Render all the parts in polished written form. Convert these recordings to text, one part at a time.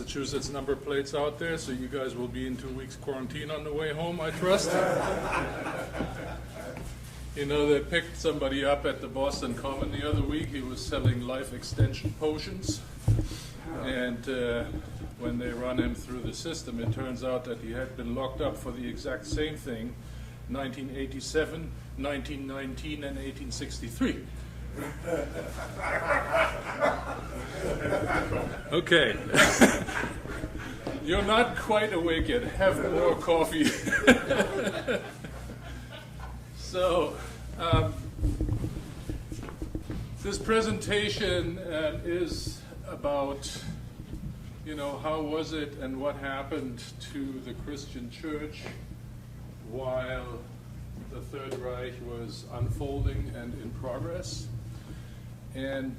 Massachusetts number plates out there, so you guys will be in 2 weeks quarantine on the way home, I trust. You know, they picked somebody up at the Boston Common the other week. He was selling life extension potions. And when they run him through the system, it turns out that he had been locked up for the exact same thing, 1987, 1919, and 1863. Okay. You're not quite awake yet. Have more coffee. So, this presentation is about, you know, how was it and what happened to the Christian church while the Third Reich was unfolding and in progress. And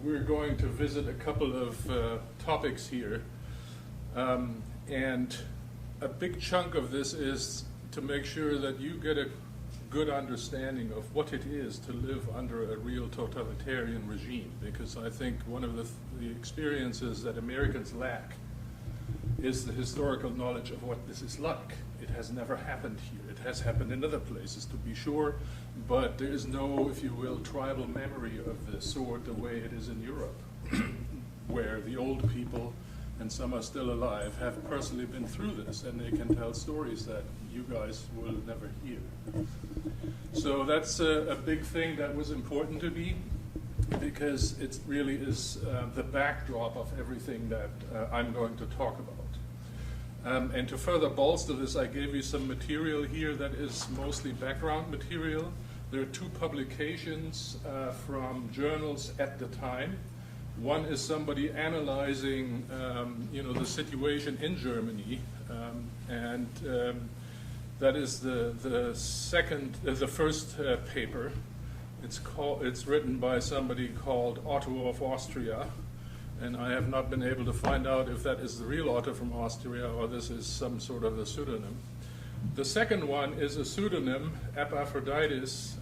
we're going to visit a couple of topics here. And a big chunk of this is to make sure that you get a good understanding of what it is to live under a real totalitarian regime, because I think one of the experiences that Americans lack is the historical knowledge of what this is like. It has never happened here. It has happened in other places, to be sure, but there is no, if you will, tribal memory of this sort the way it is in Europe, where the old people, and some are still alive, have personally been through this, and they can tell stories that you guys will never hear. So that's a big thing that was important to me, because it really is the backdrop of everything that I'm going to talk about. And to further bolster this, I gave you some material here that is mostly background material. There are 2 publications from journals at the time. One is somebody analyzing, you know, the situation in Germany, and that is the first paper. It's written by somebody called Otto of Austria, and I have not been able to find out if that is the real Otto from Austria or this is some sort of a pseudonym. The second one is a pseudonym, Epaphroditus,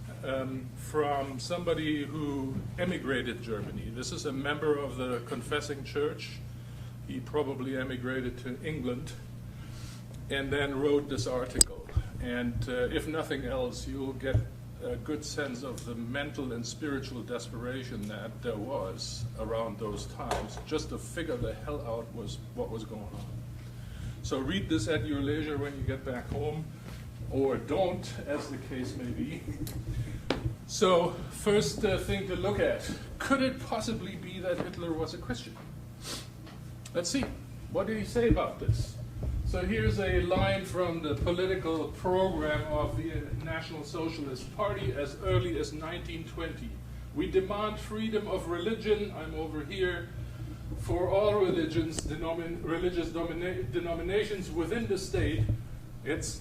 from somebody who emigrated Germany. This is a member of the Confessing Church. He probably emigrated to England and then wrote this article. And if nothing else, you'll get a good sense of the mental and spiritual desperation that there was around those times, just to figure the hell out what was going on. So read this at your leisure when you get back home, or don't, as the case may be. So, first thing to look at, could it possibly be that Hitler was a Christian? Let's see, what did he say about this? So here's a line from the political program of the National Socialist Party as early as 1920. We demand freedom of religion, I'm over here, for all religions, religious denominations within the state.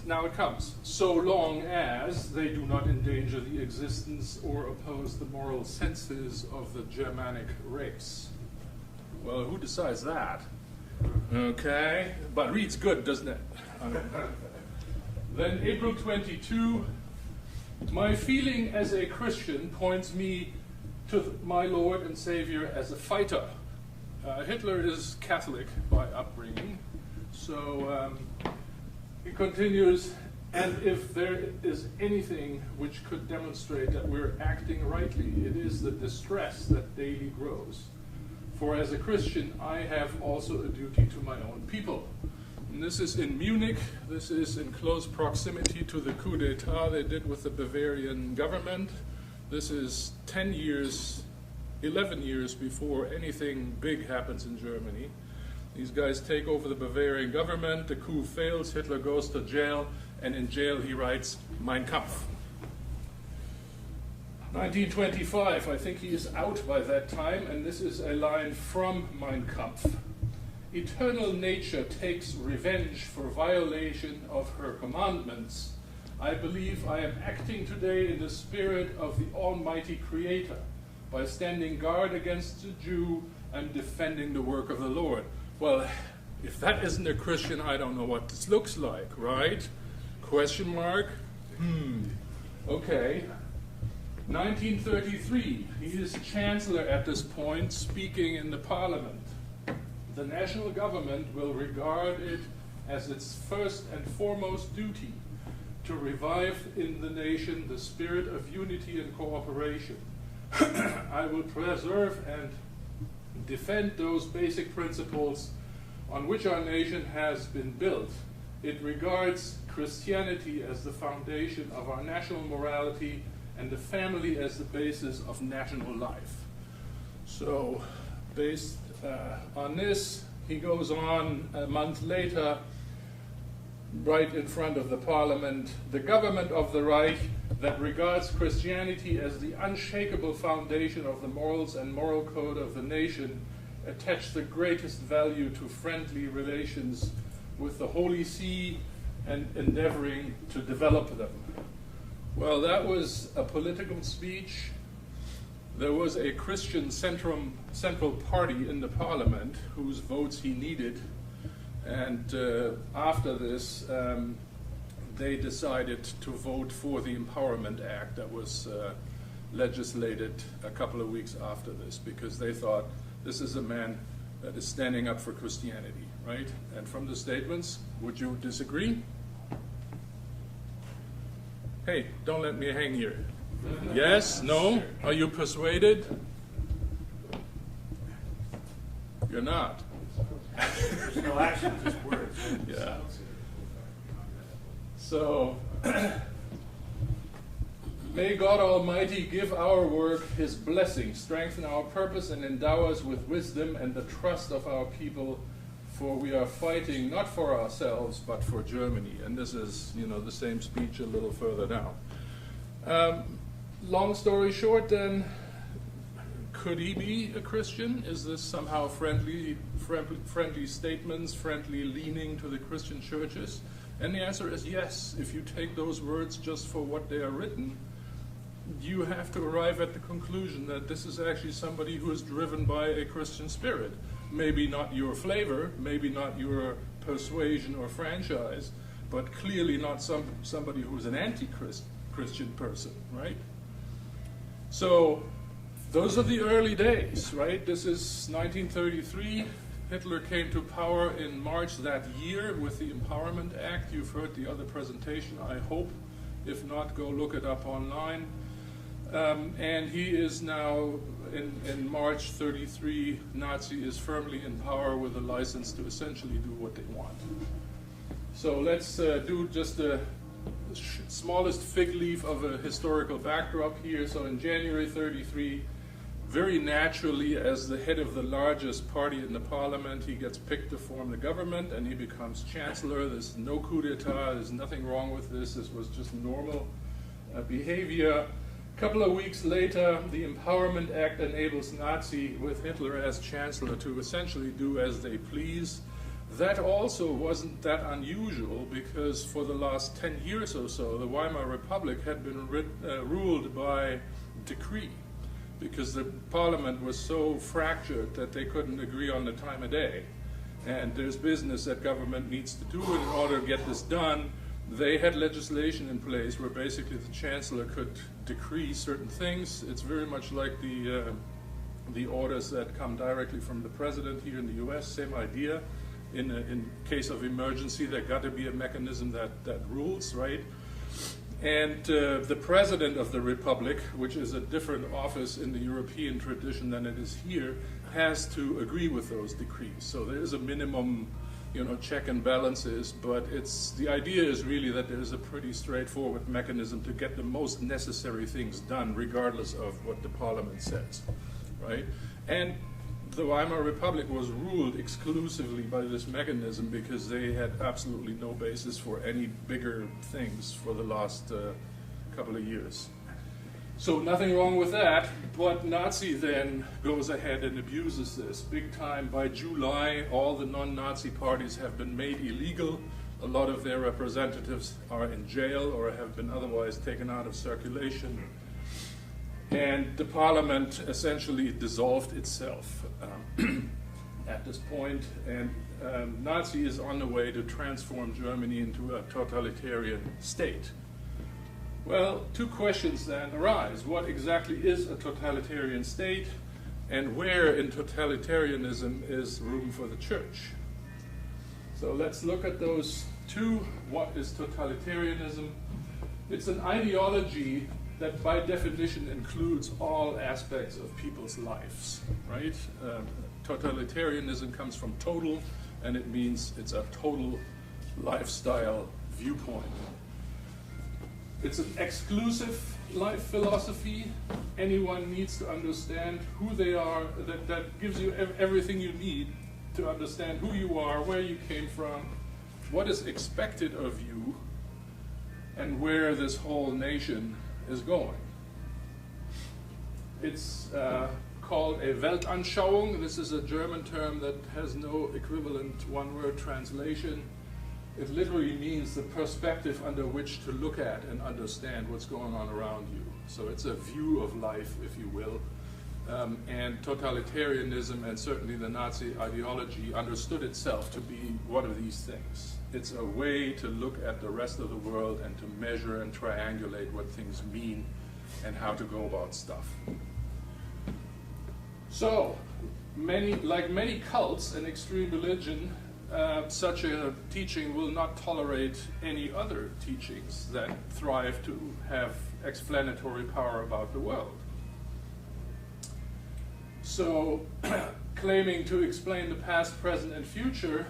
Now it comes, so long as they do not endanger the existence or oppose the moral senses of the Germanic race. Well, who decides that? Okay, but reads good, doesn't it? Then April 22, my feeling as a Christian points me to my Lord and Savior as a fighter. Hitler is Catholic by upbringing, so he continues, and if there is anything which could demonstrate that we're acting rightly, it is the distress that daily grows. For as a Christian, I have also a duty to my own people. And this is in Munich. This is in close proximity to the coup d'etat they did with the Bavarian government. This is 11 years before anything big happens in Germany. These guys take over the Bavarian government, the coup fails, Hitler goes to jail, and in jail he writes Mein Kampf. 1925, I think he is out by that time, and this is a line from Mein Kampf. Eternal nature takes revenge for violation of her commandments. I believe I am acting today in the spirit of the Almighty Creator. By standing guard against the Jew, I'm defending the work of the Lord. Well, if that isn't a Christian, I don't know what this looks like, right? Question mark? Okay. 1933, he is chancellor at this point, speaking in the parliament. the national government will regard it as its first and foremost duty to revive in the nation the spirit of unity and cooperation. I will preserve and defend those basic principles on which our nation has been built. It regards Christianity as the foundation of our national morality and the family as the basis of national life. So, based on this, he goes on a month later, right in front of the parliament: the government of the Reich that regards Christianity as the unshakable foundation of the morals and moral code of the nation attach the greatest value to friendly relations with the Holy See and endeavoring to develop them. Well, that was a political speech. There was a Christian central party in the parliament whose votes he needed, and after this they decided to vote for the Empowerment Act that was legislated a couple of weeks after this, because they thought this is a man that is standing up for Christianity, right? And from the statements, would you disagree? Hey, don't let me hang here. Yes? No? Are you persuaded? You're not. There's no action, just words. Yeah. So, may God Almighty give our work His blessing, strengthen our purpose, and endow us with wisdom and the trust of our people, for we are fighting not for ourselves, but for Germany. And this is, the same speech a little further down. Long story short, then, could he be a Christian? Is this somehow friendly statements, friendly leaning to the Christian churches? And the answer is yes. If you take those words just for what they are written, you have to arrive at the conclusion that this is actually somebody who is driven by a Christian spirit. Maybe not your flavor, maybe not your persuasion or franchise, but clearly not somebody who's an anti-Christian person, right? So those are the early days, right? This is 1933. Hitler came to power in March that year with the Empowerment Act. You've heard the other presentation, I hope. If not, go look it up online. And he is now, in March 33, Nazi is firmly in power with a license to essentially do what they want. So let's do just the smallest fig leaf of a historical backdrop here. So in January 33, very naturally, as the head of the largest party in the parliament, he gets picked to form the government, and he becomes chancellor. There's no coup d'etat. There's nothing wrong with this. This was just normal behavior. A couple of weeks later, the Empowerment Act enables Nazi, with Hitler as chancellor, to essentially do as they please. That also wasn't that unusual, because for the last 10 years or so, the Weimar Republic had been ruled by decree, because the parliament was so fractured that they couldn't agree on the time of day. And there's business that government needs to do in order to get this done. They had legislation in place where basically the chancellor could decree certain things. It's very much like the orders that come directly from the president here in the US, same idea. In case of emergency, there got to be a mechanism that rules, right? And the president of the republic, which is a different office in the European tradition than it is here, has to agree with those decrees. So there is a minimum, check and balances, but the idea is really that there is a pretty straightforward mechanism to get the most necessary things done, regardless of what the parliament says, right? And the Weimar Republic was ruled exclusively by this mechanism because they had absolutely no basis for any bigger things for the last couple of years. So nothing wrong with that, but Nazi then goes ahead and abuses this big time. By July, all the non-Nazi parties have been made illegal. A lot of their representatives are in jail or have been otherwise taken out of circulation. And the parliament essentially dissolved itself at this point, and Nazi is on the way to transform Germany into a totalitarian state. Well, two questions then arise. What exactly is a totalitarian state? and where in totalitarianism is room for the church. So let's look at those two. What is totalitarianism? It's an ideology that by definition includes all aspects of people's lives, right? Totalitarianism comes from total, and it means it's a total lifestyle viewpoint. It's an exclusive life philosophy. Anyone needs to understand who they are. That gives you everything you need to understand who you are, where you came from, what is expected of you, and where this whole nation is going. It's called a Weltanschauung. This is a German term that has no equivalent one-word translation. It literally means the perspective under which to look at and understand what's going on around you. So it's a view of life, if you will. And totalitarianism, and certainly the Nazi ideology, understood itself to be one of these things. It's a way to look at the rest of the world and to measure and triangulate what things mean and how to go about stuff. So, like many cults and extreme religion, such a teaching will not tolerate any other teachings that thrive to have explanatory power about the world. So, claiming to explain the past, present, and future,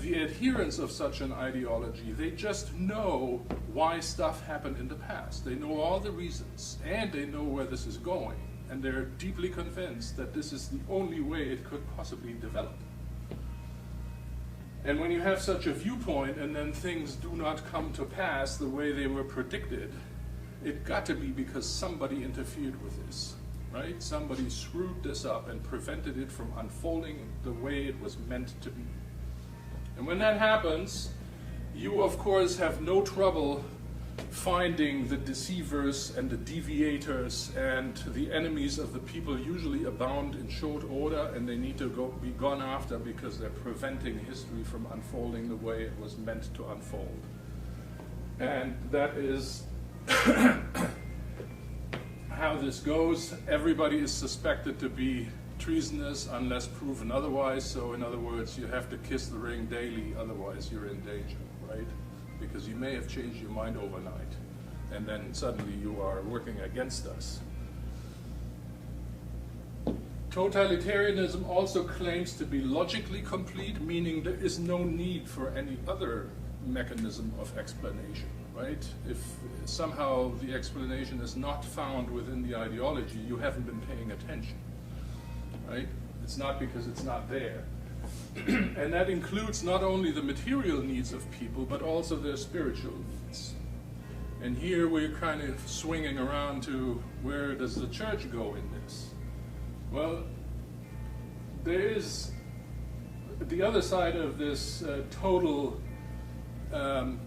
the adherents of such an ideology, they just know why stuff happened in the past. They know all the reasons, and they know where this is going, and they're deeply convinced that this is the only way it could possibly develop. And when you have such a viewpoint and then things do not come to pass the way they were predicted, it got to be because somebody interfered with this, right? Somebody screwed this up and prevented it from unfolding the way it was meant to be. And when that happens, you of course have no trouble finding the deceivers and the deviators, and the enemies of the people usually abound in short order, and they need to be gone after because they're preventing history from unfolding the way it was meant to unfold. And that is how this goes. Everybody is suspected to be treasonous unless proven otherwise. So in other words, you have to kiss the ring daily, otherwise you're in danger, right? Because you may have changed your mind overnight, and then suddenly you are working against us. Totalitarianism also claims to be logically complete, meaning there is no need for any other mechanism of explanation, right? If somehow the explanation is not found within the ideology, you haven't been paying attention, right? It's not because it's not there. And that includes not only the material needs of people, but also their spiritual needs. And here we're kind of swinging around to where does the church go in this? Well, there is the other side of this total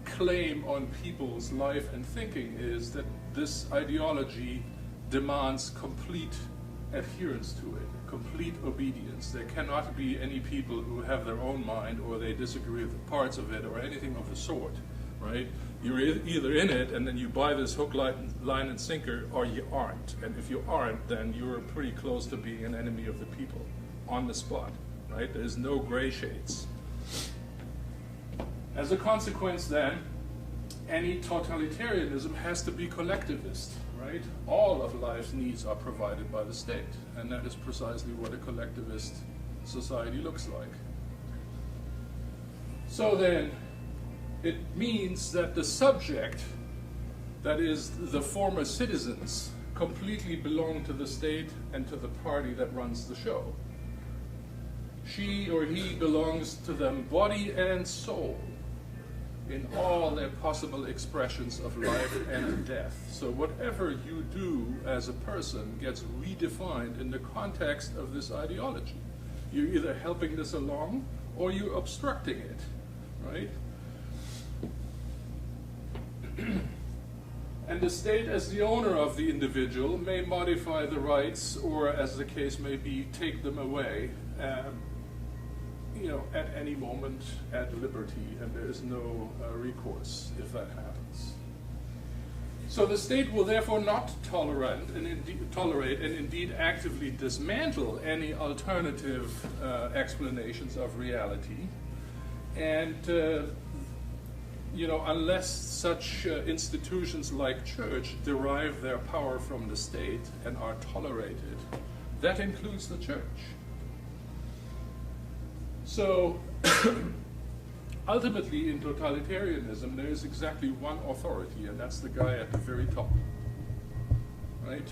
claim on people's life and thinking is that this ideology demands complete adherence to it, complete obedience. There cannot be any people who have their own mind or they disagree with parts of it or anything of the sort, right? You're either in it and then you buy this hook, line, and sinker, or you aren't. And if you aren't, then you're pretty close to being an enemy of the people on the spot, right? There's no gray shades. As a consequence then, any totalitarianism has to be collectivist, right? All of life's needs are provided by the state, and that is precisely what a collectivist society looks like. So then, it means that the subject, that is the former citizens, completely belong to the state and to the party that runs the show. She or he belongs to them body and soul in all their possible expressions of life and death. So whatever you do as a person gets redefined in the context of this ideology. You're either helping this along or you're obstructing it, right? And the state, as the owner of the individual, may modify the rights or, as the case may be, take them away at any moment at liberty, and there is no recourse if that happens. So the state will therefore not tolerate and indeed actively dismantle any alternative explanations of reality. And unless such institutions like church derive their power from the state and are tolerated, that includes the church. So ultimately in totalitarianism there is exactly one authority, and that's the guy at the very top, right?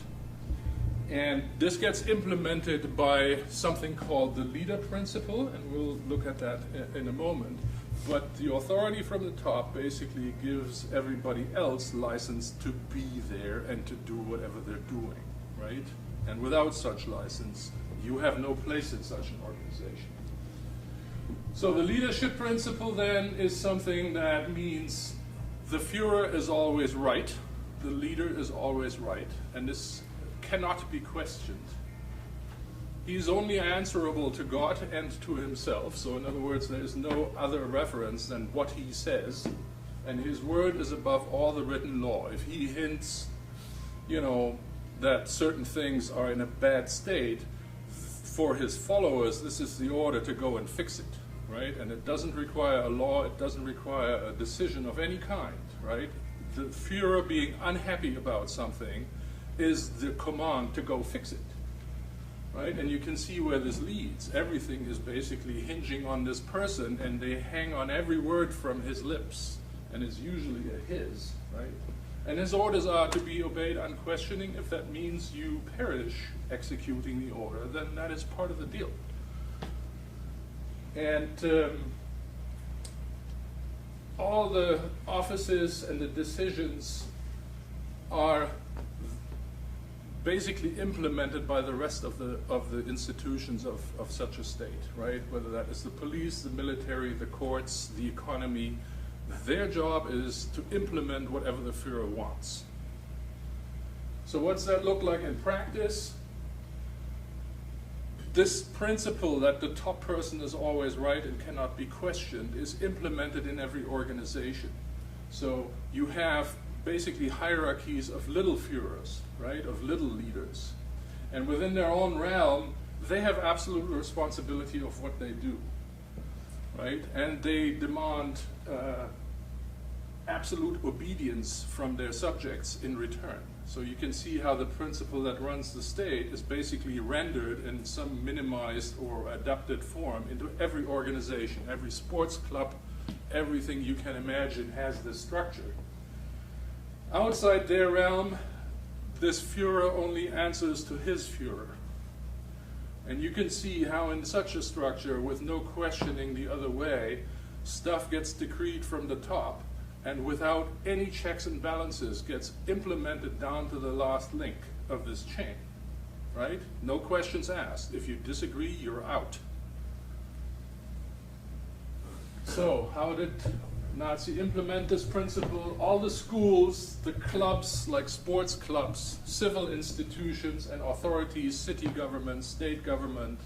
And this gets implemented by something called the leader principle, and we'll look at that in a moment. But the authority from the top basically gives everybody else license to be there and to do whatever they're doing, right? And without such license, you have no place in such an organization. So the leadership principle then is something that means the Führer is always right, the leader is always right, and this cannot be questioned. He's only answerable to God and to himself. So in other words, there is no other reference than what he says. And his word is above all the written law. If he hints, that certain things are in a bad state, for his followers, this is the order to go and fix it, right? And it doesn't require a law, it doesn't require a decision of any kind, right? The Führer being unhappy about something is the command to go fix it. Right? And you can see where this leads. Everything is basically hinging on this person, and they hang on every word from his lips, and it's usually a his, right? And his orders are to be obeyed unquestioning. If that means you perish executing the order, then that is part of the deal. And all the offices and the decisions are basically implemented by the rest of the institutions of such a state, right? Whether that is the police, the military, the courts, the economy, their job is to implement whatever the Führer wants. So what's that look like in practice? This principle that the top person is always right and cannot be questioned is implemented in every organization. So you have basically hierarchies of little Führers, right, of little leaders. And within their own realm, they have absolute responsibility of what they do, right? And they demand absolute obedience from their subjects in return. So you can see how the principle that runs the state is basically rendered in some minimized or adapted form into every organization, every sports club, everything you can imagine has this structure. Outside their realm, this Führer only answers to his Führer. And you can see how in such a structure, with no questioning the other way, stuff gets decreed from the top, and without any checks and balances gets implemented down to the last link of this chain, right? No questions asked. If you disagree, you're out. So how did Nazi implement this principle? All the schools, the clubs like sports clubs, civil institutions and authorities, city government, state government,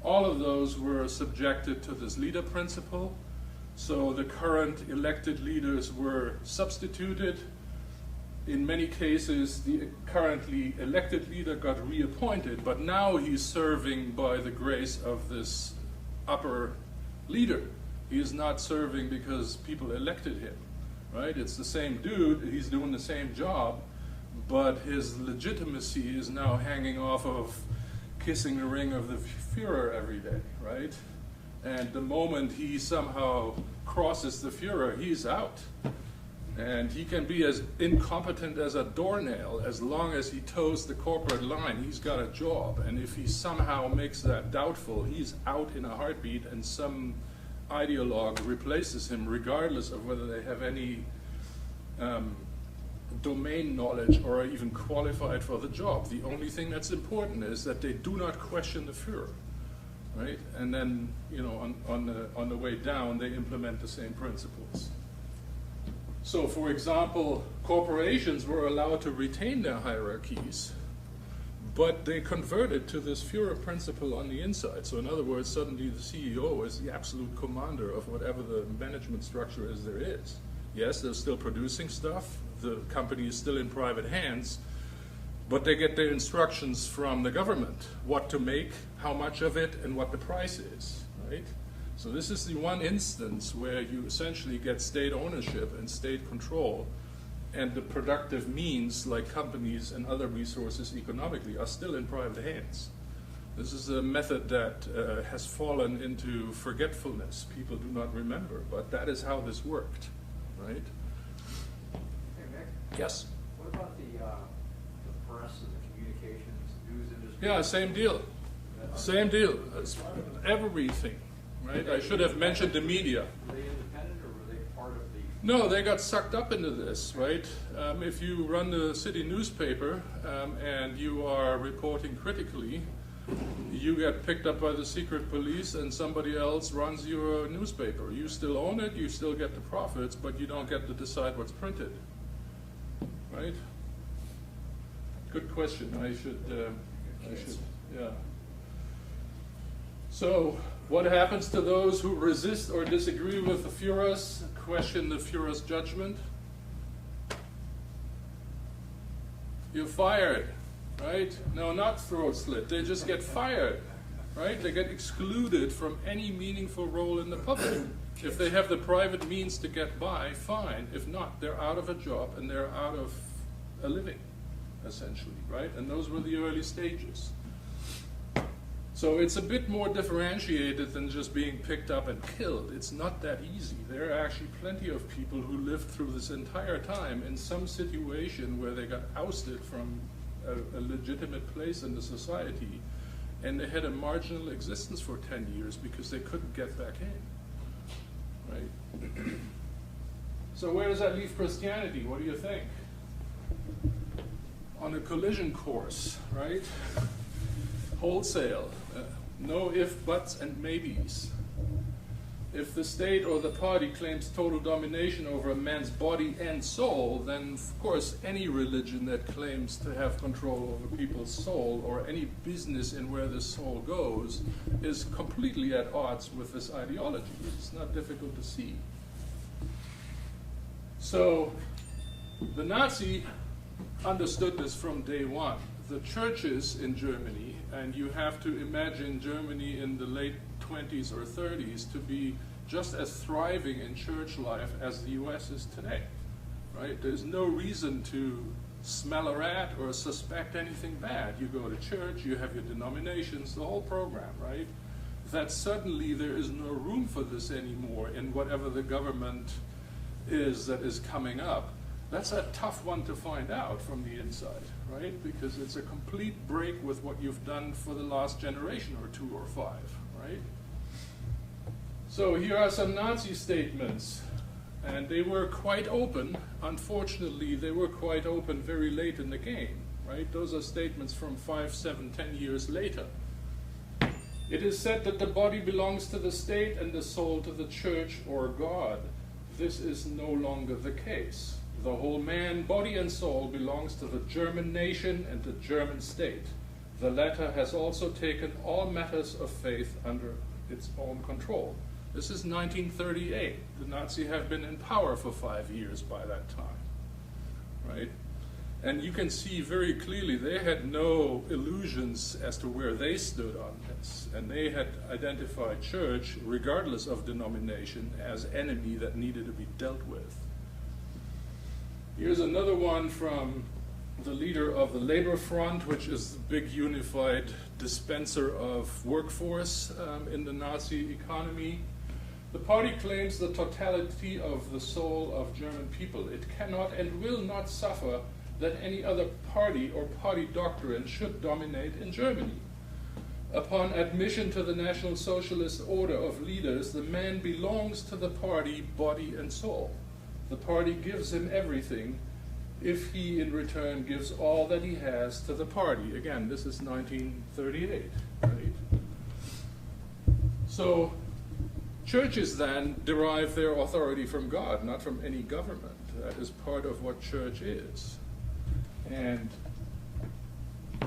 all of those were subjected to this leader principle. So the current elected leaders were substituted. In many cases, the currently elected leader got reappointed, but now he's serving by the grace of this upper leader. He is not serving because people elected him, right? It's the same dude, he's doing the same job, but his legitimacy is now hanging off of kissing the ring of the Führer every day, right? And the moment he somehow crosses the Führer, he's out. And he can be as incompetent as a doornail. As long as he toes the corporate line, he's got a job. And if he somehow makes that doubtful, he's out in a heartbeat, and some ideologue replaces him regardless of whether they have any domain knowledge or are even qualified for the job. The only thing that's important is that they do not question the Führer, right? And then, you know, on the way down, they implement the same principles. So, for example, corporations were allowed to retain their hierarchies, but they converted to this Führer principle on the inside. So in other words, suddenly the CEO is the absolute commander of whatever the management structure is there is. Yes, they're still producing stuff. the company is still in private hands, but they get their instructions from the government, what to make, how much of it, and what the price is, right? So this is the one instance where you essentially get state ownership and state control, and the productive means, like companies and other resources economically, are still in private hands. This is a method that has fallen into forgetfulness. People do not remember, but that is how this worked, right? Hey, Mick, Yes? what about the press and the communications, news industry? Yeah, same deal. Same deal. It's everything, right? I should have mentioned the media. Were they independent or were they part of the? No, they got sucked up into this, right? If you run the city newspaper and you are reporting critically, you get picked up by the secret police and somebody else runs your newspaper. You still own it, you still get the profits, but you don't get to decide what's printed, right? Good question. I should, yeah. So, what happens to those who resist or disagree with the Führers, question the Führer's judgment? You're fired, right? No, not throat slit. They just get fired, right? They get excluded from any meaningful role in the public. If they have the private means to get by, fine. If not, they're out of a job and they're out of a living, essentially, right? And those were the early stages. So it's a bit more differentiated than just being picked up and killed. It's not that easy. There are actually plenty of people who lived through this entire time in some situation where they got ousted from a legitimate place in the society, and they had a marginal existence for 10 years because they couldn't get back in, right? So where does that leave Christianity? What do you think? On a collision course, right? Wholesale, no ifs, buts, and maybes. If the state or the party claims total domination over a man's body and soul, then of course any religion that claims to have control over people's soul, or any business in where the soul goes, is completely at odds with this ideology. It's not difficult to see. So the Nazi understood this from day one. The churches in Germany, and you have to imagine Germany in the late 20s or 30s to be just as thriving in church life as the US is today, right? There's no reason to smell a rat or suspect anything bad. You go to church, you have your denominations, the whole program, right? That suddenly there is no room for this anymore in whatever the government is that is coming up. That's a tough one to find out from the inside, right? Because it's a complete break with what you've done for the last generation or 2 or 5, right? So here are some Nazi statements, and they were quite open. Unfortunately, they were quite open very late in the game, right? Those are statements from 5, 7, 10 years later. It is said that the body belongs to the state and the soul to the church or God. This is no longer the case. The whole man, body and soul belongs to the German nation and the German state. The latter has also taken all matters of faith under its own control. This is 1938. The Nazis have been in power for 5 years by that time, right? And you can see very clearly they had no illusions as to where they stood on this. And they had identified church, regardless of denomination, as enemy that needed to be dealt with. Here's another one from the leader of the Labor Front, which is the big unified dispenser of workforce in the Nazi economy. The party claims the totality of the soul of German people. It cannot and will not suffer that any other party or party doctrine should dominate in Germany. Upon admission to the National Socialist order of leaders, the man belongs to the party, body and soul. The party gives him everything if he in return gives all that he has to the party. Again, this is 1938, right? So churches then derive their authority from God, not from any government. That is part of what church is. And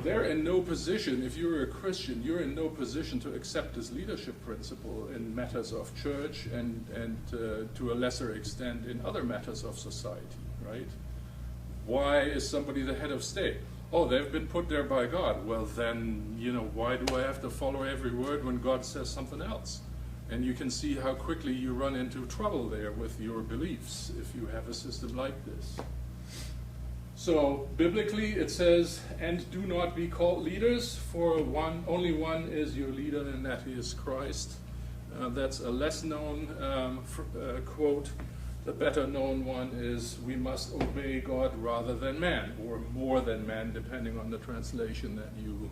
they're in no position, if you're a Christian, you're in no position to accept this leadership principle in matters of church and to a lesser extent in other matters of society, right? Why is somebody the head of state? Oh, they've been put there by God. Well, then, why do I have to follow every word when God says something else? And you can see how quickly you run into trouble there with your beliefs if you have a system like this. So, biblically it says, and do not be called leaders, for only one is your leader, and that is Christ. That's a less known quote. The better known one is, we must obey God rather than man, or more than man, depending on the translation that you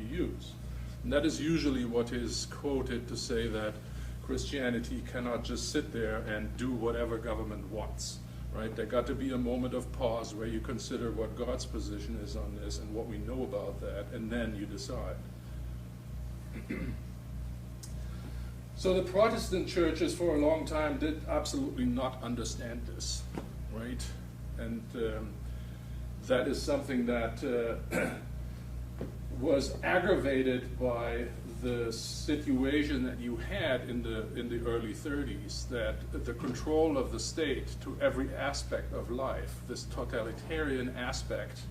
use. And that is usually what is quoted to say that Christianity cannot just sit there and do whatever government wants, right? There got to be a moment of pause where you consider what God's position is on this and what we know about that, and then you decide. So the Protestant churches for a long time did absolutely not understand this, right? And that is something that was aggravated by the situation that you had in the early 30s, that the control of the state to every aspect of life, this totalitarian aspect,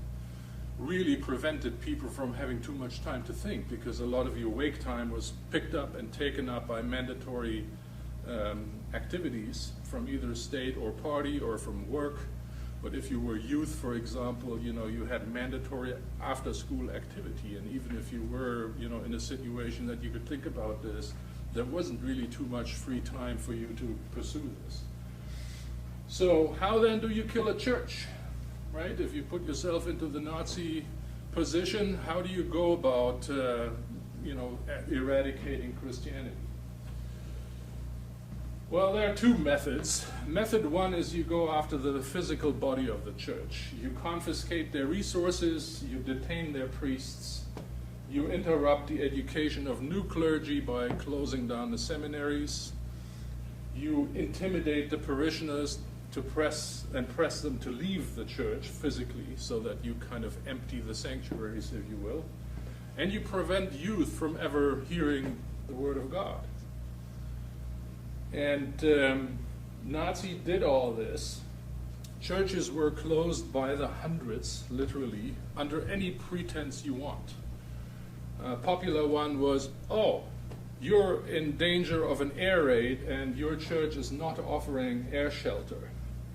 really prevented people from having too much time to think, because a lot of your wake time was picked up and taken up by mandatory activities from either state or party or from work. But if you were youth, for example, you had mandatory after-school activity, and even if you were, in a situation that you could think about this, there wasn't really too much free time for you to pursue this. So how then do you kill a church? Right? If you put yourself into the Nazi position, how do you go about, eradicating Christianity? Well, there are two methods. Method one is you go after the physical body of the church. You confiscate their resources, you detain their priests, you interrupt the education of new clergy by closing down the seminaries, you intimidate the parishioners to press them to leave the church physically, so that you kind of empty the sanctuaries, if you will, and you prevent youth from ever hearing the word of God. And Nazi did all this. Churches were closed by the hundreds, literally, under any pretense you want. A popular one was, oh, you're in danger of an air raid and your church is not offering air shelter.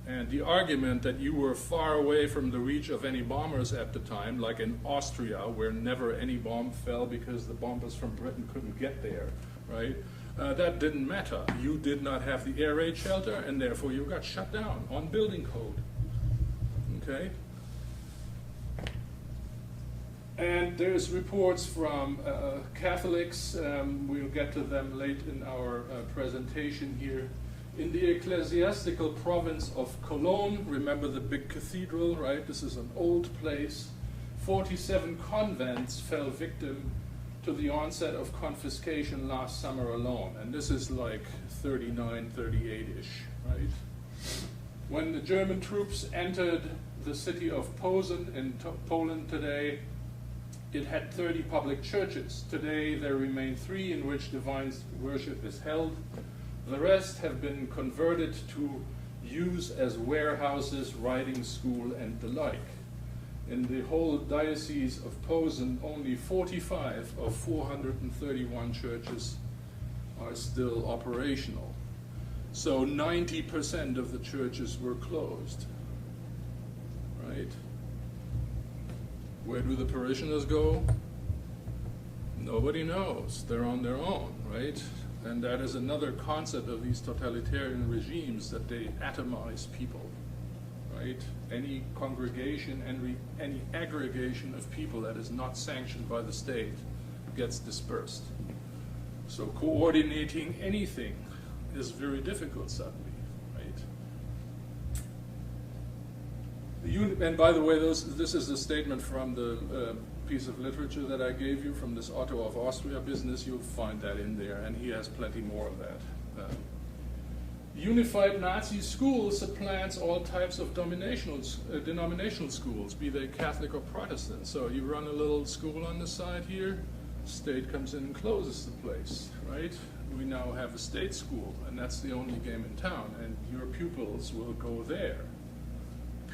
And the argument that you were far away from the reach of any bombers at the time, like in Austria, where never any bomb fell because the bombers from Britain couldn't get there, right? That didn't matter. You did not have the air raid shelter, and therefore you got shut down on building code. Okay? And there's reports from Catholics, we'll get to them late in our presentation here. In the ecclesiastical province of Cologne, remember the big cathedral, right? This is an old place. 47 convents fell victim to the onset of confiscation last summer alone. And this is like 39, 38-ish, right? When the German troops entered the city of Posen in Poland today, it had 30 public churches. Today there remain 3 in which divine worship is held. The rest have been converted to use as warehouses, riding school, and the like. In the whole diocese of Posen, only 45 of 431 churches are still operational. So 90% of the churches were closed, right? Where do the parishioners go? Nobody knows. They're on their own, right? And that is another concept of these totalitarian regimes, that they atomize people, right? Any congregation, any aggregation of people that is not sanctioned by the state gets dispersed. So coordinating anything is very difficult suddenly, right? And by the way, this is a statement from the piece of literature that I gave you from this Otto of Austria business. You'll find that in there, and he has plenty more of that. Unified Nazi school supplants all types of denominational schools, be they Catholic or Protestant. So you run a little school on the side here, state comes in and closes the place, right? We now have a state school, and that's the only game in town, and your pupils will go there,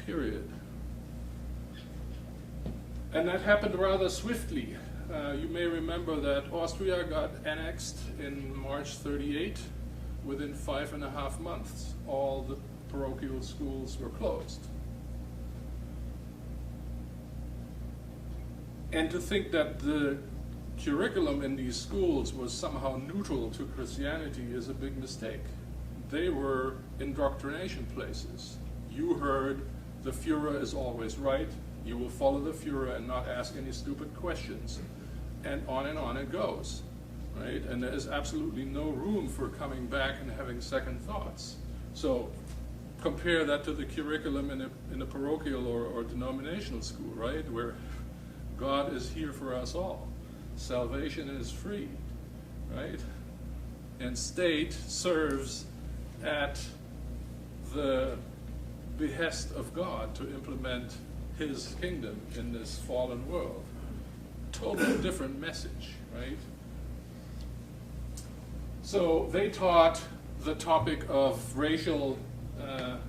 period. And that happened rather swiftly. You may remember that Austria got annexed in March 38. Within 5.5 months, all the parochial schools were closed. And to think that the curriculum in these schools was somehow neutral to Christianity is a big mistake. They were indoctrination places. You heard the Führer is always right, you will follow the Führer and not ask any stupid questions. And on it goes, right? And there is absolutely no room for coming back and having second thoughts. So compare that to the curriculum in a parochial or denominational school, right? Where God is here for us all. Salvation is free, right? And state serves at the behest of God to implement his kingdom in this fallen world. Totally different message, right? So they taught the topic of racial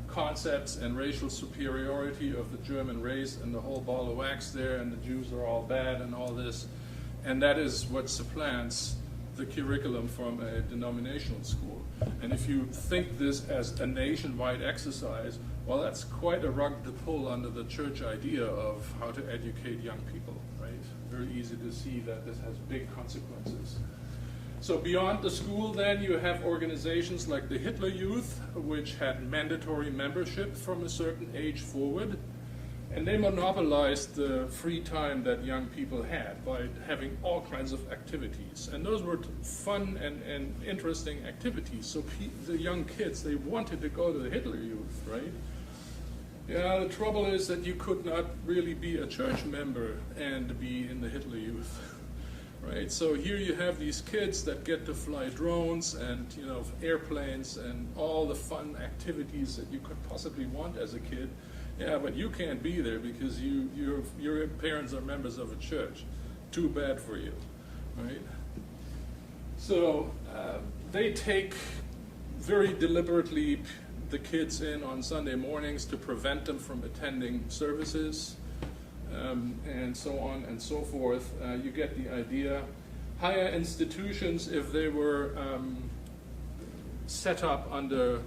concepts and racial superiority of the German race and the whole ball of wax there, and the Jews are all bad and all this. And that is what supplants the curriculum from a denominational school. And if you think this as a nationwide exercise, well, that's quite a rug to pull under the church idea of how to educate young people, right? Very easy to see that this has big consequences. So beyond the school, then, you have organizations like the Hitler Youth, which had mandatory membership from a certain age forward. And they monopolized the free time that young people had by having all kinds of activities. And those were fun and interesting activities. So the young kids, they wanted to go to the Hitler Youth, right? Yeah, the trouble is that you could not really be a church member and be in the Hitler Youth, right? So here you have these kids that get to fly drones and, you know, airplanes and all the fun activities that you could possibly want as a kid. Yeah, but you can't be there because your parents are members of a church. Too bad for you, right? So they take very deliberately the kids in on Sunday mornings to prevent them from attending services, and so on and so forth. You get the idea. Higher institutions, if they were set up under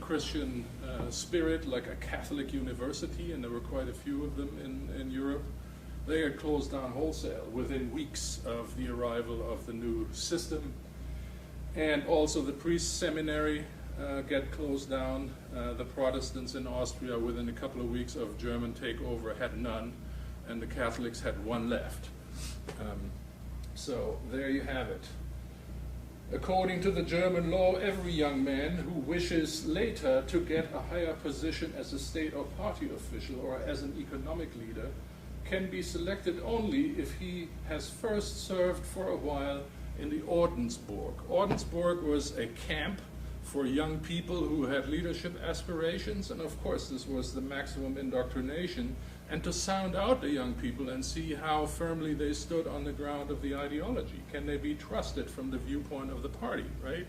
Christian spirit, like a Catholic university, and there were quite a few of them in Europe, they had closed down wholesale within weeks of the arrival of the new system. And also the priest seminary get closed down. The Protestants in Austria, within a couple of weeks of German takeover, had none, and the Catholics had one left. So there you have it. According to the German law, every young man who wishes later to get a higher position as a state or party official or as an economic leader can be selected only if he has first served for a while in the Ordensburg. Ordensburg was a camp for young people who had leadership aspirations, and of course this was the maximum indoctrination, and to sound out the young people and see how firmly they stood on the ground of the ideology. Can they be trusted from the viewpoint of the party, right?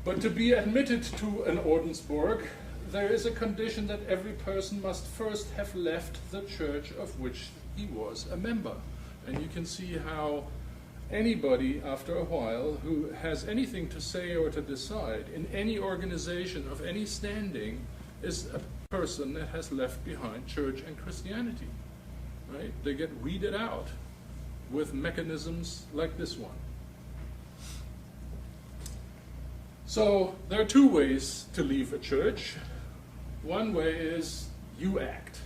But to be admitted to an Ordensburg, there is a condition that every person must first have left the church of which he was a member. And you can see how anybody, after a while, who has anything to say or to decide in any organization of any standing is a person that has left behind church and Christianity, right? They get weeded out with mechanisms like this one. So there are two ways to leave a church. One way is you act.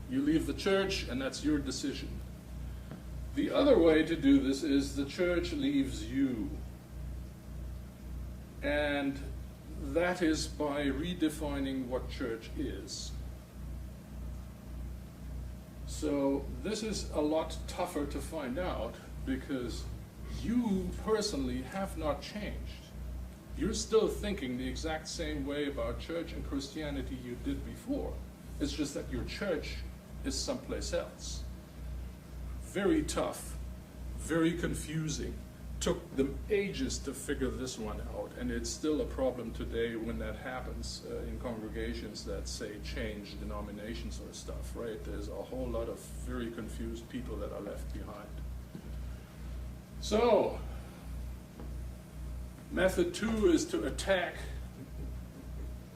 You leave the church and that's your decision. The other way to do this is the church leaves you. And that is by redefining what church is. So this is a lot tougher to find out because you personally have not changed. You're still thinking the exact same way about church and Christianity you did before. It's just that your church is someplace else. Very tough, very confusing, took them ages to figure this one out, and it's still a problem today when that happens in congregations that, say, change denominations or stuff, right? There's a whole lot of very confused people that are left behind. So, method 2 is to attack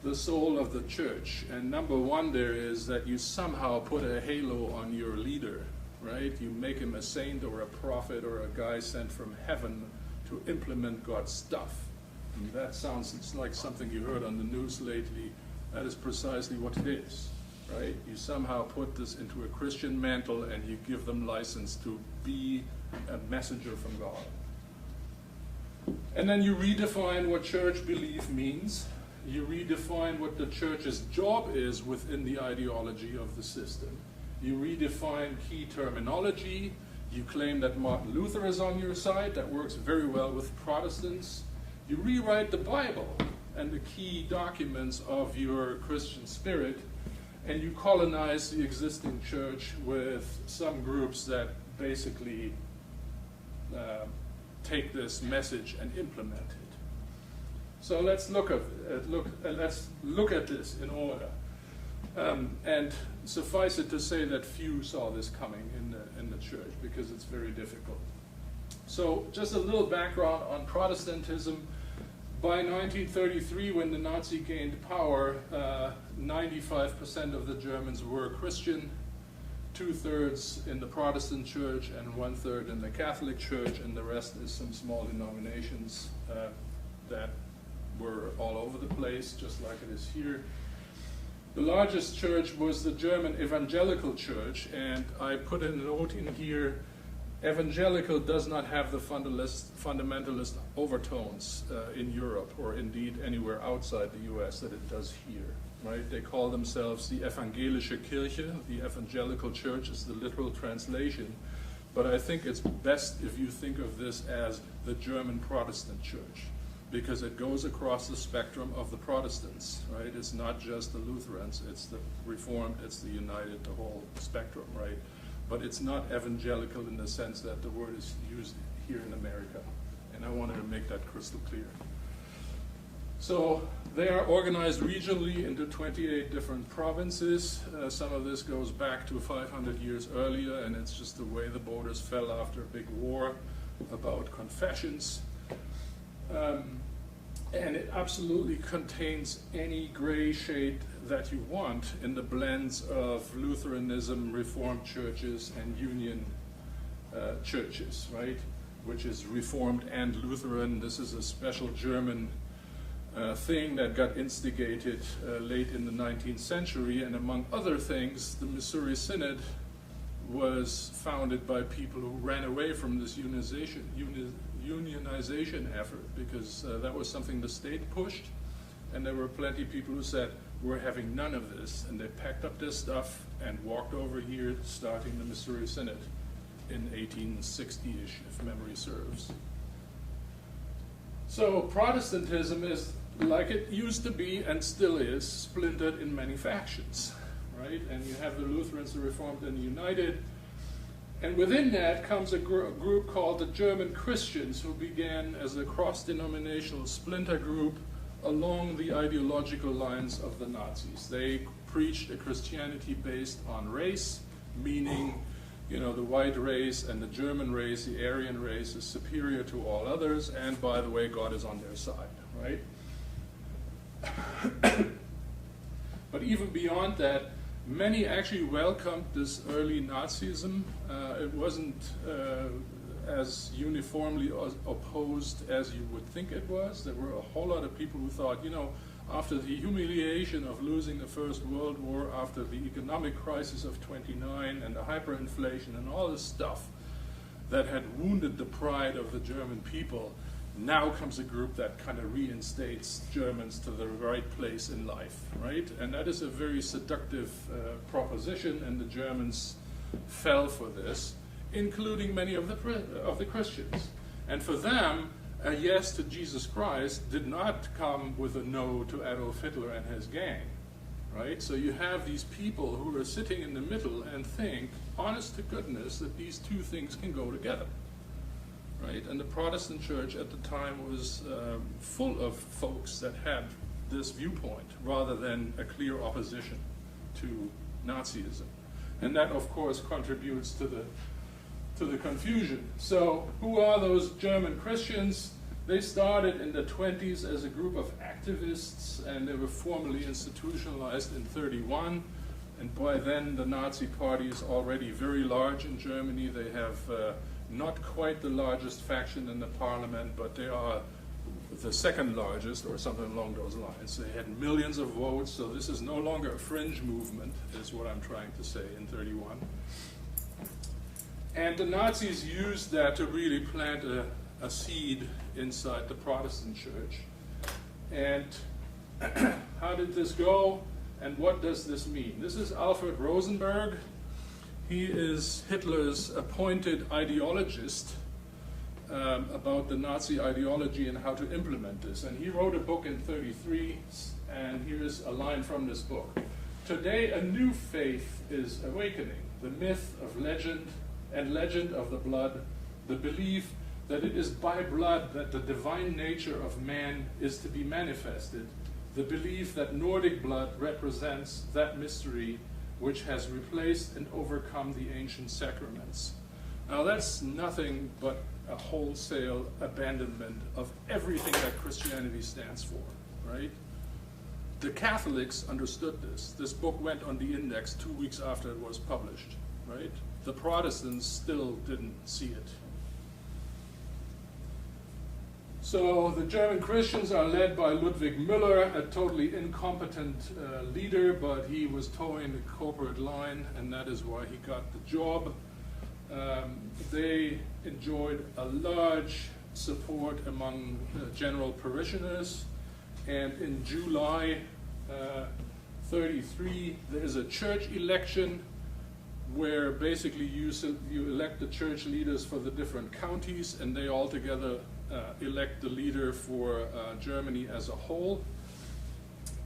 the soul of the church. And number 1 there is that you somehow put a halo on your leader, right? You make him a saint or a prophet or a guy sent from heaven to implement God's stuff. And that sounds like something you heard on the news lately. That is precisely what it is, right? You somehow put this into a Christian mantle and you give them license to be a messenger from God. And then you redefine what church belief means. You redefine what the church's job is within the ideology of the system. You redefine key terminology. You claim that Martin Luther is on your side. That works very well with Protestants. You rewrite the Bible and the key documents of your Christian spirit, and you colonize the existing church with some groups that basically take this message and implement it. So let's look at this in order. And suffice it to say that few saw this coming in the church, because it's very difficult. So just a little background on Protestantism. By 1933, when the Nazi gained power, 95% of the Germans were Christian, 2/3 in the Protestant church and 1/3 in the Catholic church, and the rest is some small denominations that were all over the place, just like it is here. The largest church was the German Evangelical Church, and I put a note in here, evangelical does not have the fundamentalist overtones in Europe, or indeed anywhere outside the US that it does here, right? They call themselves the Evangelische Kirche. The Evangelical Church is the literal translation, but I think it's best if you think of this as the German Protestant Church, because it goes across the spectrum of the Protestants, right? It's not just the Lutherans, it's the Reformed, it's the United, the whole spectrum, right? But it's not evangelical in the sense that the word is used here in America. And I wanted to make that crystal clear. So they are organized regionally into 28 different provinces. Some of this goes back to 500 years earlier, and it's just the way the borders fell after a big war about confessions. And it absolutely contains any gray shade that you want in the blends of Lutheranism, Reformed churches, and Union churches, right? Which is Reformed and Lutheran. This is a special German thing that got instigated late in the 19th century, and among other things, the Missouri Synod was founded by people who ran away from this unionization effort, because that was something the state pushed, and there were plenty of people who said, we're having none of this, and they packed up their stuff and walked over here, starting the Missouri Synod in 1860-ish, if memory serves. So Protestantism is, like it used to be and still is, splintered in many factions, right? And you have the Lutherans, the Reformed, and the United. And within that comes a group called the German Christians, who began as a cross-denominational splinter group along the ideological lines of the Nazis. They preached a Christianity based on race, meaning, you know, the white race and the German race, the Aryan race, is superior to all others, and by the way, God is on their side, right? But even beyond that, many actually welcomed this early Nazism. It wasn't as uniformly opposed as you would think it was. There were a whole lot of people who thought, you know, after the humiliation of losing the First World War, after the economic crisis of '29 and the hyperinflation and all this stuff that had wounded the pride of the German people, now comes a group that kind of reinstates Germans to the right place in life, right? And that is a very seductive proposition, and the Germans fell for this, including many of the Christians. And for them, a yes to Jesus Christ did not come with a no to Adolf Hitler and his gang, right? So you have these people who are sitting in the middle and think, honest to goodness, that these two things can go together. right? And the Protestant church at the time was full of folks that had this viewpoint rather than a clear opposition to Nazism. And that, of course, contributes to the confusion. So who are those German Christians? They started in the 20s as a group of activists, and they were formally institutionalized in 1931. And by then, the Nazi Party is already very large in Germany. They have not quite the largest faction in the parliament, but they are the second largest, or something along those lines. They had millions of votes, so this is no longer a fringe movement, is what I'm trying to say, in 1931. And the Nazis used that to really plant a seed inside the Protestant church. And how did this go? And what does this mean? This is Alfred Rosenberg. He is Hitler's appointed ideologist about the Nazi ideology and how to implement this. And he wrote a book in 1933, and here's a line from this book. Today a new faith is awakening, the myth of legend and legend of the blood, the belief that it is by blood that the divine nature of man is to be manifested, the belief that Nordic blood represents that mystery which has replaced and overcome the ancient sacraments. Now that's nothing but a wholesale abandonment of everything that Christianity stands for, right? The Catholics understood this. This book went on the index 2 weeks after it was published, right? The Protestants still didn't see it. So the German Christians are led by Ludwig Müller, a totally incompetent leader, but he was towing the corporate line, and that is why he got the job. They enjoyed a large support among general parishioners, and in July 1933, there is a church election where basically you elect the church leaders for the different counties, and they all together elect the leader for Germany as a whole.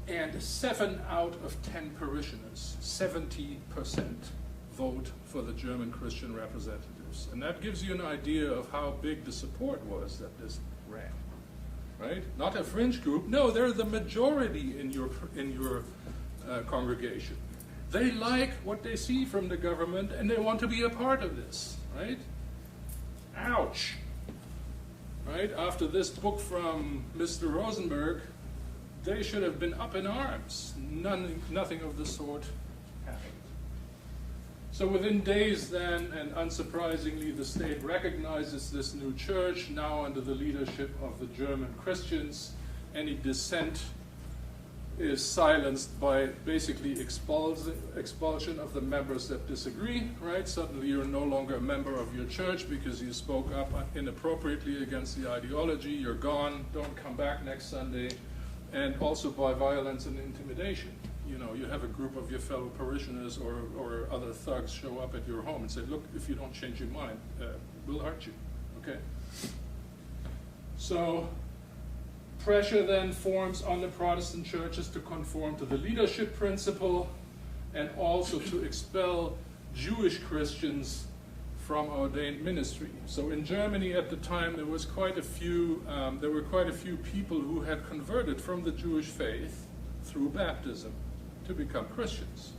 And 7 out of 10 parishioners, 70%, vote for the German Christian representatives. And that gives you an idea of how big the support was that this ran, right? Not a fringe group. No, they're the majority in your congregation. They like what they see from the government, and they want to be a part of this, right? Ouch. Right? After this book from Mr. Rosenberg, they should have been up in arms. Nothing of the sort happened. So within days then, and unsurprisingly, the state recognizes this new church, now under the leadership of the German Christians. Any dissent is silenced by basically expulsion of the members that disagree, right? Suddenly you're no longer a member of your church because you spoke up inappropriately against the ideology. You're gone, don't come back next Sunday. And also by violence and intimidation. You know, you have a group of your fellow parishioners or other thugs show up at your home and say, look, if you don't change your mind, we'll hurt you, okay? So pressure then forms on the Protestant churches to conform to the leadership principle and also to expel Jewish Christians from ordained ministry. So in Germany at the time there were quite a few people who had converted from the Jewish faith through baptism to become Christians.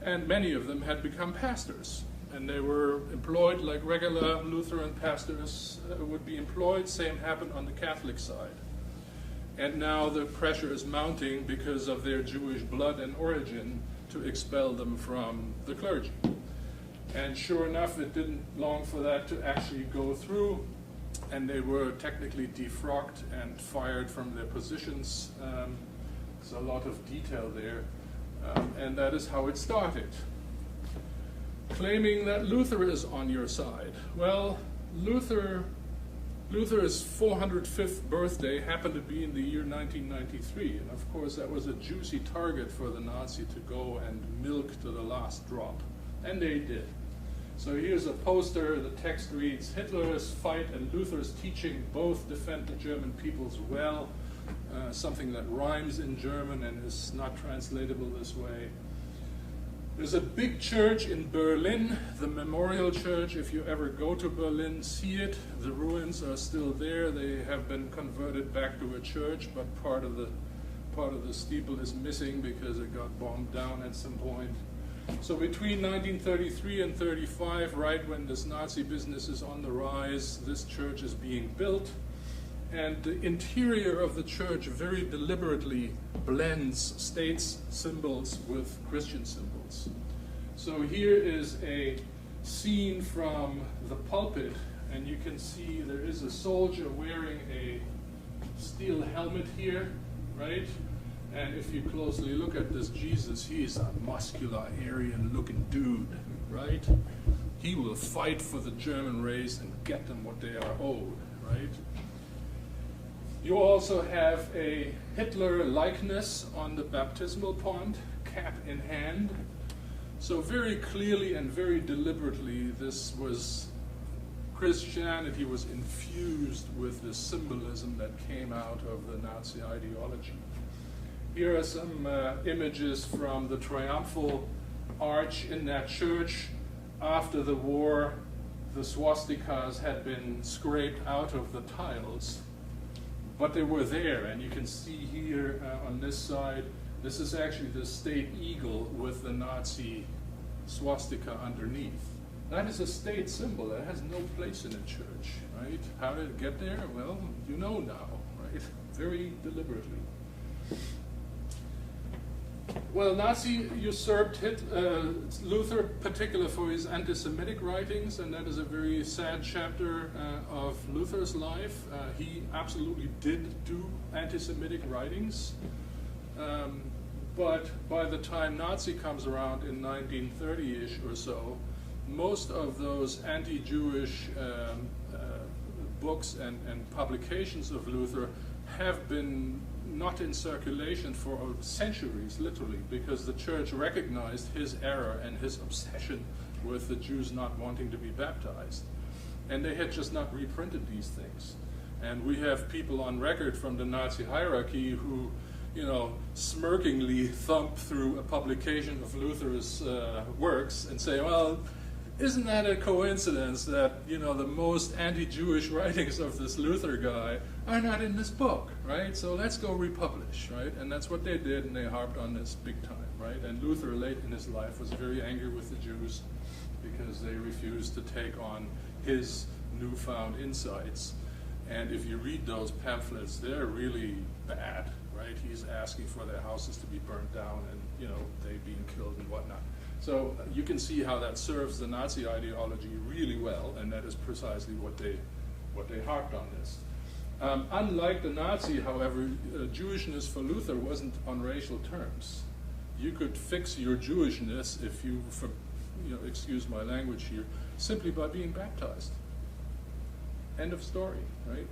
And many of them had become pastors. And they were employed like regular Lutheran pastors would be employed. Same happened on the Catholic side. And now the pressure is mounting because of their Jewish blood and origin to expel them from the clergy. And sure enough, it didn't long for that to actually go through, and they were technically defrocked and fired from their positions. There's a lot of detail there, and that is how it started. Claiming that Luther is on your side. Well, Luther's 405th birthday happened to be in the year 1993, and of course that was a juicy target for the Nazi to go and milk to the last drop, and they did. So here's a poster. The text reads, Hitler's fight and Luther's teaching both defend the German peoples well, something that rhymes in German and is not translatable this way. There's a big church in Berlin, the Memorial Church. If you ever go to Berlin, see it. The ruins are still there. They have been converted back to a church, but part of the steeple is missing because it got bombed down at some point. So between 1933 and 35, right when this Nazi business is on the rise, this church is being built. And the interior of the church very deliberately blends states symbols with Christian symbols. So here is a scene from the pulpit, and you can see there is a soldier wearing a steel helmet here, right? And if you closely look at this Jesus, he's a muscular, Aryan-looking dude, right? He will fight for the German race and get them what they are owed, right? You also have a Hitler likeness on the baptismal pond, cap in hand. So very clearly and very deliberately, this was Christianity was infused with the symbolism that came out of the Nazi ideology. Here are some images from the triumphal arch in that church. After the war, the swastikas had been scraped out of the tiles, but they were there, and you can see here on this side, this is actually the state eagle with the Nazi swastika underneath. That is a state symbol. That has no place in a church, right? How did it get there? Well, you know now, right? Very deliberately. Well, Nazi usurped Luther, particularly for his anti-Semitic writings, and that is a very sad chapter of Luther's life. He absolutely did do anti-Semitic writings, but by the time Nazi comes around in 1930-ish or so, most of those anti-Jewish books and publications of Luther have been not in circulation for centuries, literally, because the church recognized his error and his obsession with the Jews not wanting to be baptized. And they had just not reprinted these things. And we have people on record from the Nazi hierarchy who, you know, smirkingly thump through a publication of Luther's works and say, well, isn't that a coincidence that, you know, the most anti-Jewish writings of this Luther guy are not in this book, right? So let's go republish, right? And that's what they did, and they harped on this big time, right? And Luther, late in his life, was very angry with the Jews because they refused to take on his newfound insights. And if you read those pamphlets, they're really bad, right? He's asking for their houses to be burnt down and, you know, they being killed and whatnot. So you can see how that serves the Nazi ideology really well, and that is precisely what they harped on this. Unlike the Nazi, however, Jewishness for Luther wasn't on racial terms. You could fix your Jewishness, if you, excuse my language here, simply by being baptized. End of story, right?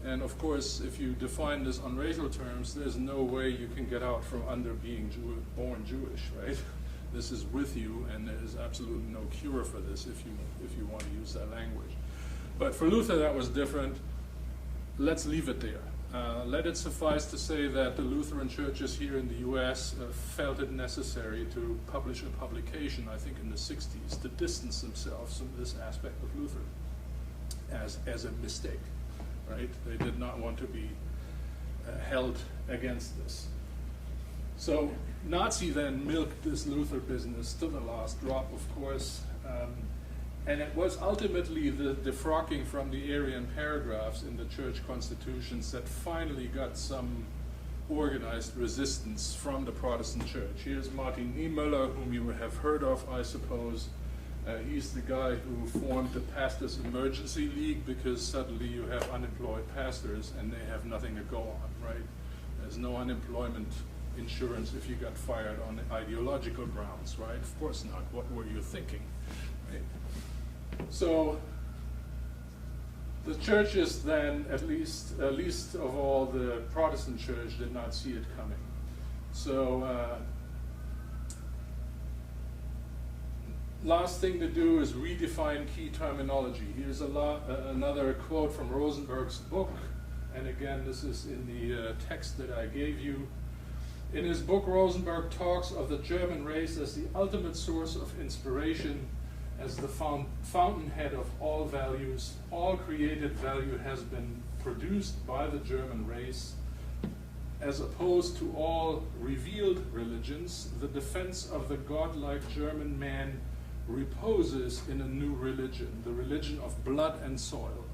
And of course, if you define this on racial terms, there's no way you can get out from under being born Jewish, right? This is with you, and there is absolutely no cure for this if you want to use that language. But for Luther, that was different. Let's leave it there. Let it suffice to say that the Lutheran churches here in the U.S. Felt it necessary to publish a publication, I think in the 60s, to distance themselves from this aspect of Luther as a mistake, right? They did not want to be held against this. So Nazi then milked this Luther business to the last drop, of course, and it was ultimately the defrocking from the Aryan paragraphs in the church constitutions that finally got some organized resistance from the Protestant church. Here's Martin Niemöller, whom you have heard of, I suppose. He's the guy who formed the Pastors Emergency League because suddenly you have unemployed pastors and they have nothing to go on, right? There's no unemployment insurance if you got fired on ideological grounds, right? Of course not. What were you thinking, right? So the churches then, at least of all, the Protestant church did not see it coming. So last thing to do is redefine key terminology. Here's another quote from Rosenberg's book, and again, this is in the text that I gave you. In his book, Rosenberg talks of the German race as the ultimate source of inspiration, as the fountainhead of all values. All created value has been produced by the German race. As opposed to all revealed religions, the defense of the godlike German man reposes in a new religion, the religion of blood and soil.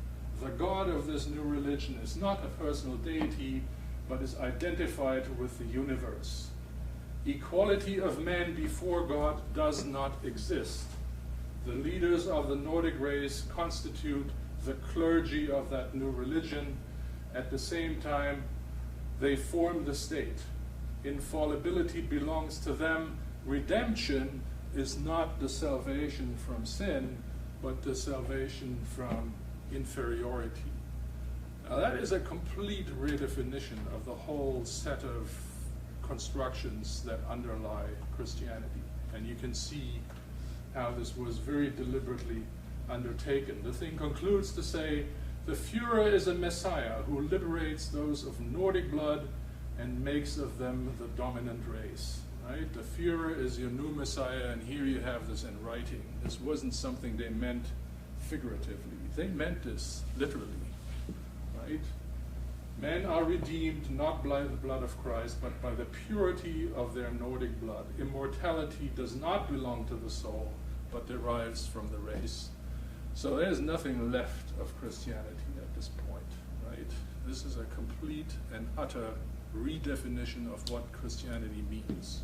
The God of this new religion is not a personal deity, but is identified with the universe. Equality of man before God does not exist. The leaders of the Nordic race constitute the clergy of that new religion. At the same time, they form the state. Infallibility belongs to them. Redemption is not the salvation from sin, but the salvation from inferiority. Now that is a complete redefinition of the whole set of constructions that underlie Christianity. And you can see how this was very deliberately undertaken. The thing concludes to say, the Führer is a Messiah who liberates those of Nordic blood and makes of them the dominant race. Right? The Führer is your new Messiah, and here you have this in writing. This wasn't something they meant figuratively. They meant this literally. Right? Men are redeemed not by the blood of Christ, but by the purity of their Nordic blood. Immortality does not belong to the soul, but derives from the race. So there's nothing left of Christianity at this point, right? This is a complete and utter redefinition of what Christianity means.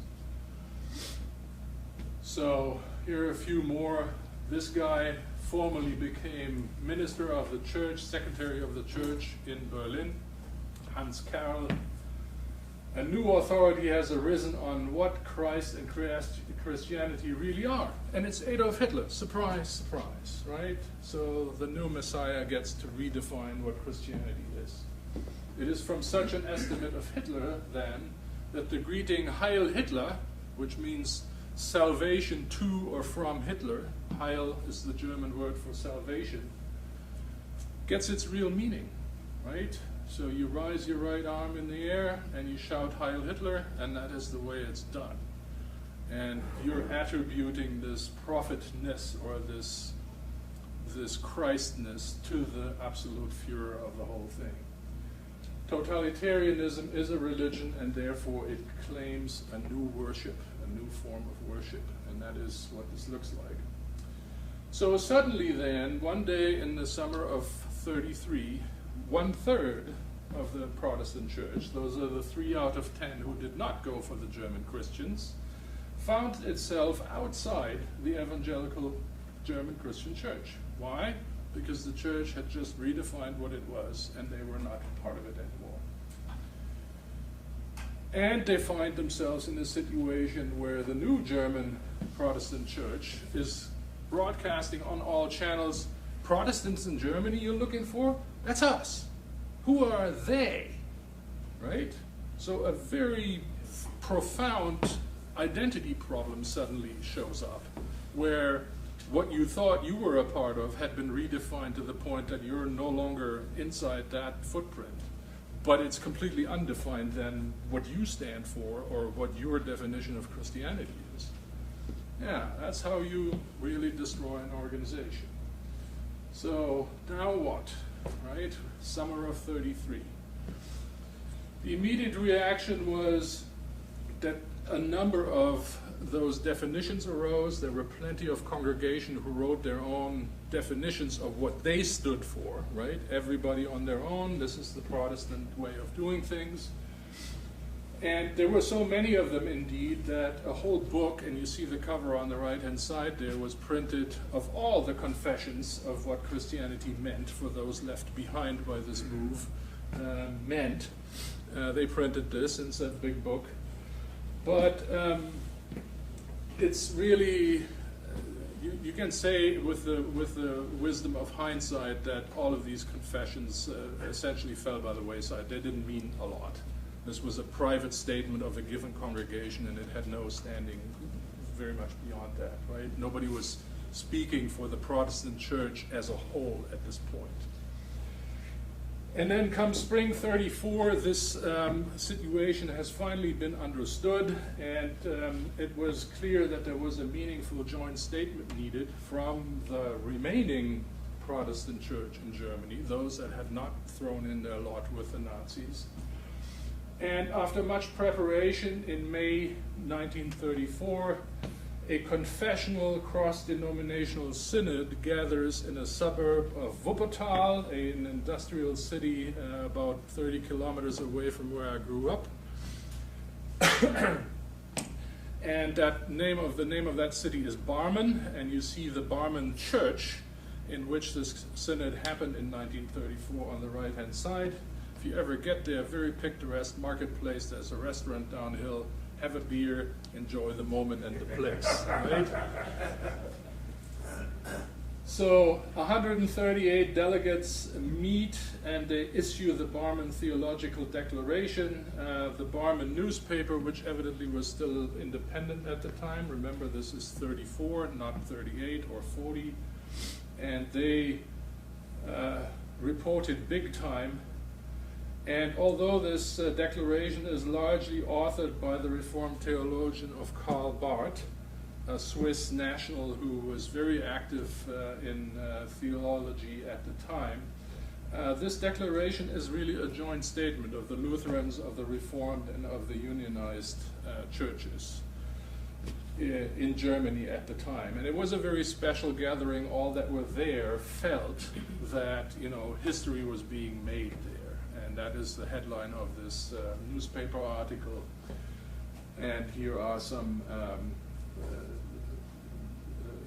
So here are a few more. This guy formerly became minister of the church, secretary of the church in Berlin, Hans Karl. A new authority has arisen on what Christ and Christianity really are. And it's Adolf Hitler. Surprise, surprise, right? So the new Messiah gets to redefine what Christianity is. It is from such an estimate of Hitler, then, that the greeting Heil Hitler, which means salvation to or from Hitler, Heil is the German word for salvation, gets its real meaning, right? So you rise your right arm in the air and you shout Heil Hitler, and that is the way it's done. And you're attributing this prophetness or this Christness to the absolute Führer of the whole thing. Totalitarianism is a religion, and therefore it claims a new worship, a new form of worship, and that is what this looks like. So suddenly then, one day in the summer of 33, 1/3 of the Protestant church, those are the 3 out of 10 who did not go for the German Christians, found itself outside the evangelical German Christian church. Why? Because the church had just redefined what it was, and they were not part of it anymore. And they find themselves in a situation where the new German Protestant church is broadcasting on all channels. Protestants in Germany you're looking for? That's us. Who are they? Right? So a very profound identity problem suddenly shows up, where what you thought you were a part of had been redefined to the point that you're no longer inside that footprint. But it's completely undefined then what you stand for or what your definition of Christianity is. Yeah, that's how you really destroy an organization. So now what, right? Summer of 33. The immediate reaction was that a number of those definitions arose. There were plenty of congregation who wrote their own definitions of what they stood for, right? Everybody on their own. This is the Protestant way of doing things. And there were so many of them indeed that a whole book, and you see the cover on the right-hand side there, was printed of all the confessions of what Christianity meant for those left behind by this move meant. They printed this in that big book. But it's really, you can say with the wisdom of hindsight that all of these confessions essentially fell by the wayside. They didn't mean a lot. This was a private statement of a given congregation, and it had no standing very much beyond that, right? Nobody was speaking for the Protestant church as a whole at this point. And then come spring 34, this situation has finally been understood, and it was clear that there was a meaningful joint statement needed from the remaining Protestant church in Germany, those that had not thrown in their lot with the Nazis. And after much preparation, in May 1934, a confessional cross-denominational synod gathers in a suburb of Wuppertal, an industrial city about 30 kilometers away from where I grew up. And the name of that city is Barmen, and you see the Barmen Church, in which this synod happened in 1934 on the right-hand side. If you ever get there, very picturesque marketplace. There's a restaurant downhill. Have a beer, enjoy the moment and the place, right? So 138 delegates meet and they issue the Barmen Theological Declaration. The Barmen newspaper, which evidently was still independent at the time, remember this is 34, not 38 or 40, and they reported big time. And although this declaration is largely authored by the Reformed theologian of Karl Barth, a Swiss national who was very active in theology at the time, this declaration is really a joint statement of the Lutherans, of the Reformed, and of the Unionized churches in Germany at the time. And it was a very special gathering. All that were there felt that, you know, history was being made there. And that is the headline of this newspaper article. And here are some,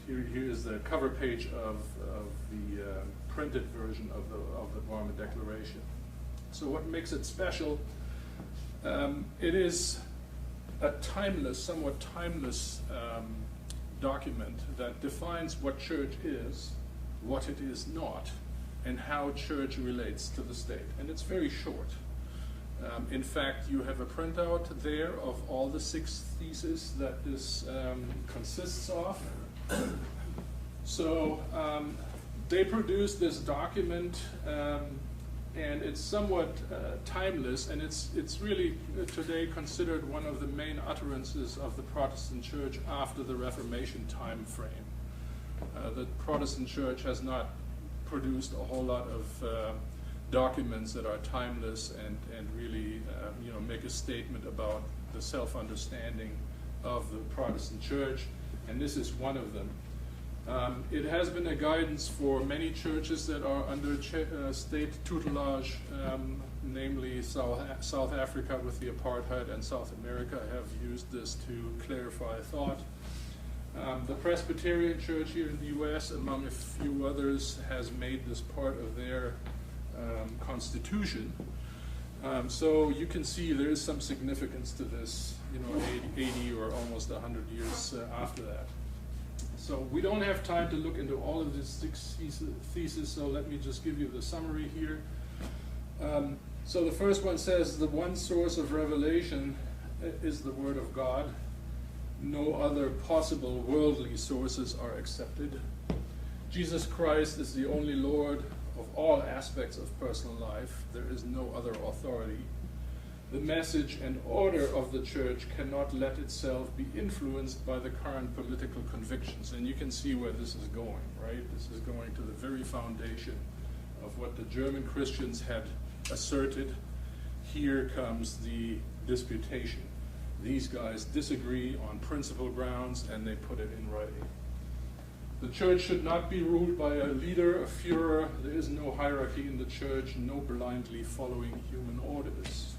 here is the cover page of the printed version of the Barmen Declaration. So what makes it special? It is a timeless, somewhat timeless document that defines what church is, what it is not, and how church relates to the state. And it's very short. In fact, you have a printout there of all the 6 theses that this consists of. So they produced this document, and it's somewhat timeless, and it's really today considered one of the main utterances of the Protestant church after the Reformation time frame. The Protestant church has not produced a whole lot of documents that are timeless and really make a statement about the self-understanding of the Protestant church, and this is one of them. It has been a guidance for many churches that are under state tutelage, namely South Africa with the apartheid, and South America have used this to clarify thought. The Presbyterian Church here in the U.S., among a few others, has made this part of their constitution. So you can see there is some significance to this, 80 or almost 100 years after that. So we don't have time to look into all of these 6 theses, so let me just give you the summary here. So the first one says, the one source of revelation is the Word of God. No other possible worldly sources are accepted. Jesus Christ is the only Lord of all aspects of personal life. There is no other authority. The message and order of the church cannot let itself be influenced by the current political convictions. And you can see where this is going, right? This is going to the very foundation of what the German Christians had asserted. Here comes the disputation. These guys disagree on principal grounds, and they put it in writing. The church should not be ruled by a leader, a Führer. There is no hierarchy in the church, no blindly following human orders.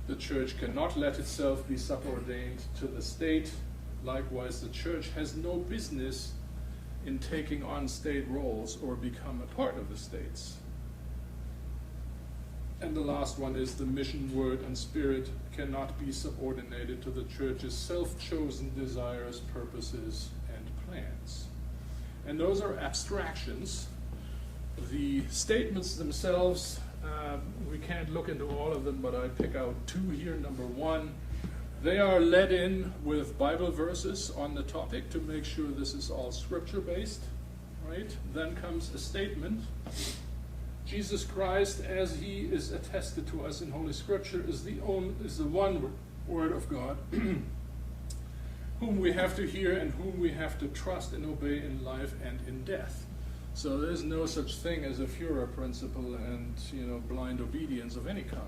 The church cannot let itself be subordinated to the state. Likewise, the church has no business in taking on state roles or become a part of the states. And the last one is the mission, word, and spirit cannot be subordinated to the church's self-chosen desires, purposes, and plans. And those are abstractions. The statements themselves, we can't look into all of them, but I pick out 2 here. Number 1, they are led in with Bible verses on the topic to make sure this is all scripture-based, right? Then comes a statement. Jesus Christ, as he is attested to us in Holy Scripture, is the one Word of God, whom we have to hear and whom we have to trust and obey in life and in death. So there's no such thing as a Führer principle and blind obedience of any kind.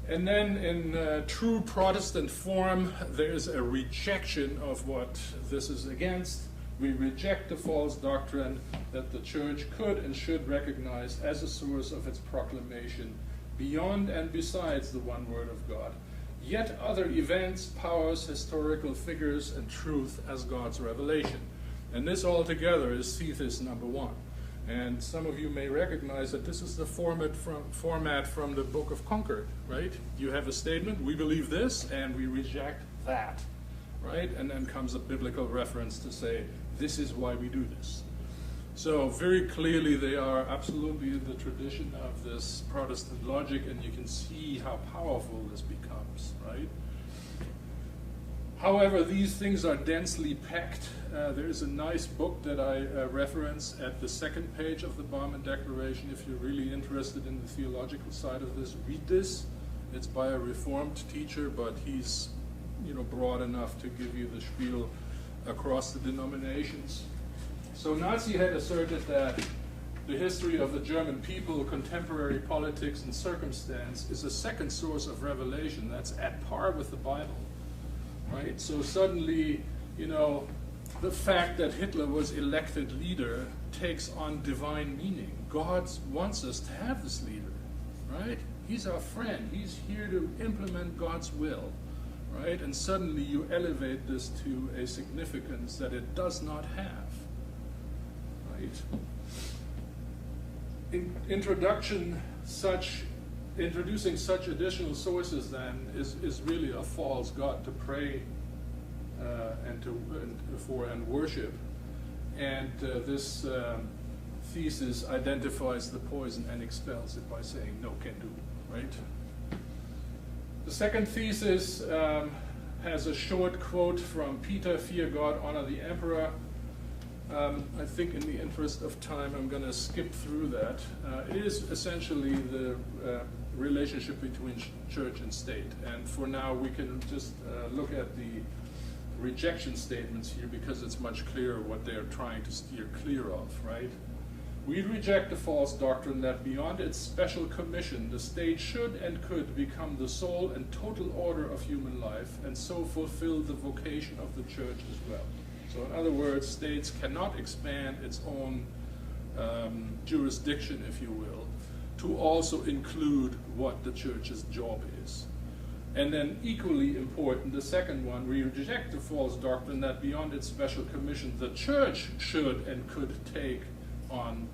And then in true Protestant form, there's a rejection of what this is against. We reject the false doctrine that the church could and should recognize as a source of its proclamation beyond and besides the one Word of God, yet other events, powers, historical figures, and truth as God's revelation. And this altogether is thesis number 1. And some of you may recognize that this is the format from the Book of Concord, right? You have a statement, we believe this, and we reject that, right? And then comes a biblical reference to say, this is why we do this. So very clearly they are absolutely in the tradition of this Protestant logic, and you can see how powerful this becomes, right? However, these things are densely packed. There is a nice book that I reference at the second page of the Barmen Declaration. If you're really interested in the theological side of this, read this. It's by a Reformed teacher, but he's broad enough to give you the spiel across the denominations. So Nazi had asserted that the history of the German people, contemporary politics and circumstance is a second source of revelation that's at par with the Bible, right? So suddenly, the fact that Hitler was elected leader takes on divine meaning. God wants us to have this leader, right? He's our friend. He's here to implement God's will, right? And suddenly you elevate this to a significance that it does not have, right? Introducing such additional sources then is really a false God to pray and worship. And this thesis identifies the poison and expels it by saying no can do, right? The second thesis has a short quote from Peter, fear God, honor the emperor. I think in the interest of time, I'm going to skip through that. It is essentially the relationship between church and state. And for now, we can just look at the rejection statements here because it's much clearer what they're trying to steer clear of, right? We reject the false doctrine that beyond its special commission, the state should and could become the sole and total order of human life and so fulfill the vocation of the church as well. So in other words, states cannot expand its own jurisdiction, if you will, to also include what the church's job is. And then equally important, the second one, we reject the false doctrine that beyond its special commission, the church should and could take on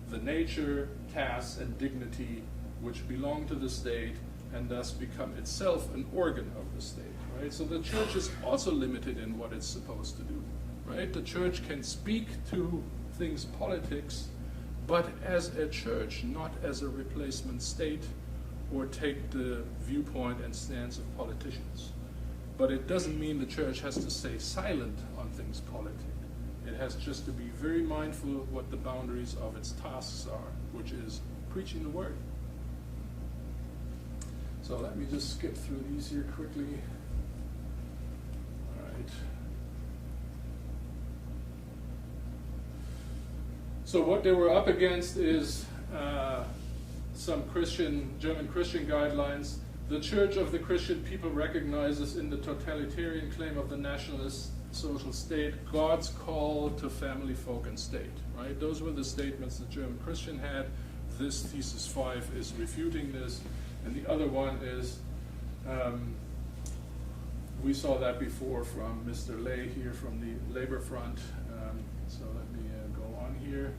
the nature, tasks, and dignity which belong to the state and thus become itself an organ of the state, right? So the church is also limited in what it's supposed to do, right? The church can speak to things politics, but as a church, not as a replacement state or take the viewpoint and stance of politicians. But it doesn't mean the church has to stay silent on things politic. It has just to be very mindful of what the boundaries of its tasks are, which is preaching the word. So let me just skip through these here quickly. All right. So what they were up against is some German Christian guidelines. The Church of the Christian people recognizes in the totalitarian claim of the nationalist social state God's call to family, folk, and state, right? Those were the statements the German Christian had. This thesis 5 is refuting this. And the other one is, we saw that before from Mr. Lay here from the Labor Front. So let me go on here.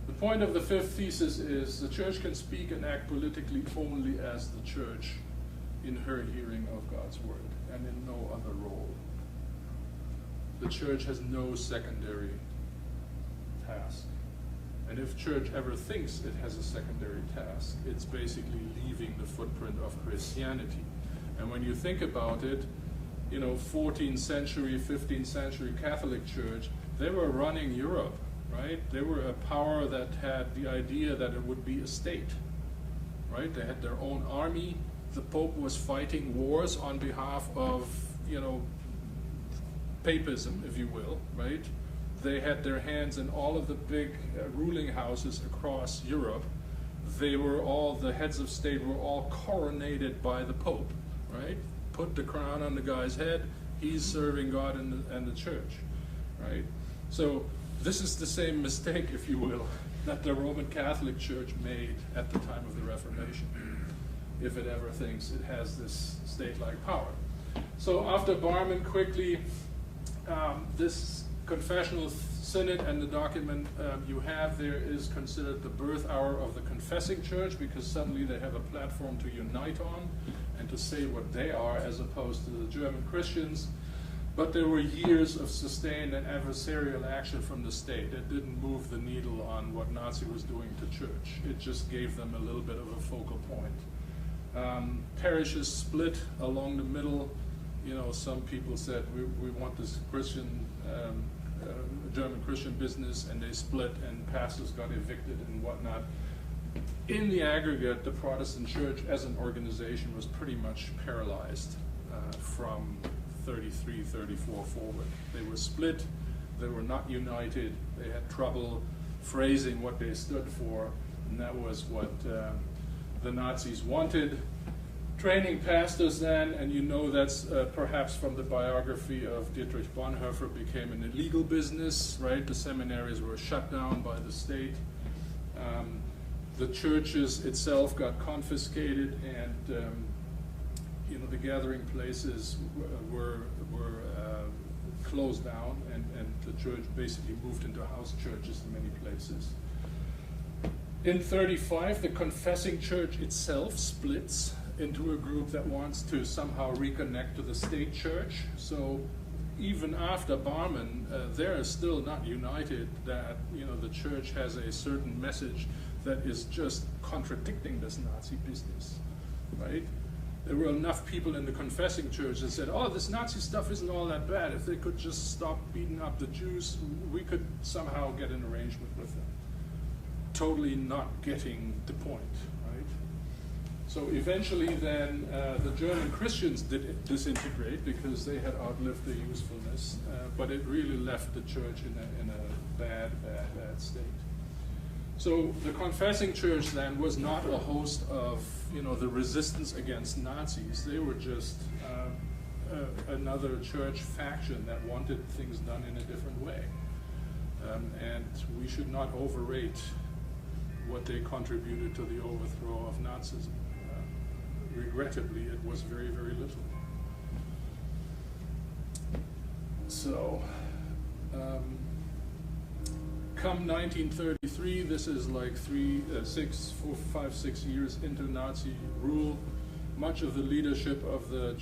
The point of the fifth thesis is the church can speak and act politically only as the church in her hearing of God's word and in no other role. The church has no secondary task. And if church ever thinks it has a secondary task, it's basically leaving the footprint of Christianity. And when you think about it, 14th century, 15th century Catholic Church, they were running Europe. right? They were a power that had the idea that it would be a state, right? They had their own army. The Pope was fighting wars on behalf of, papism, if you will, right? They had their hands in all of the big ruling houses across Europe. The heads of state were all coronated by the Pope, right? Put the crown on the guy's head, he's serving God and the church, right? So this is the same mistake, if you will, that the Roman Catholic Church made at the time of the Reformation, if it ever thinks it has this state-like power. So after Barmen, quickly, this confessional synod and the document you have there is considered the birth hour of the confessing church, because suddenly they have a platform to unite on and to say what they are as opposed to the German Christians. But there were years of sustained and adversarial action from the state. It didn't move the needle on what Nazi was doing to church. It just gave them a little bit of a focal point. Parishes split along the middle. Some people said, we want this Christian, German Christian business, and they split, and pastors got evicted and whatnot. In the aggregate, the Protestant church as an organization was pretty much paralyzed from 33, 34 forward. They were split, they were not united, they had trouble phrasing what they stood for, and that was what the Nazis wanted. Training pastors then, and that's perhaps from the biography of Dietrich Bonhoeffer, became an illegal business, right? The seminaries were shut down by the state. The churches itself got confiscated, and the gathering places were closed down, and the church basically moved into house churches in many places. In 35, the confessing church itself splits into a group that wants to somehow reconnect to the state church. So even after Barmen, they're still not united, that the church has a certain message that is just contradicting this Nazi business, right? There were enough people in the confessing church that said, this Nazi stuff isn't all that bad. If they could just stop beating up the Jews, we could somehow get an arrangement with them. Totally not getting the point, right? So eventually then the German Christians did disintegrate because they had outlived their usefulness, but it really left the church in a bad state. So the confessing church then was not a host of the resistance against Nazis. They were just another church faction that wanted things done in a different way. And we should not overrate what they contributed to the overthrow of Nazism. Regrettably, it was very, very little. So, come 1933, this is like 5, 6 years into Nazi rule. Much of the leadership of the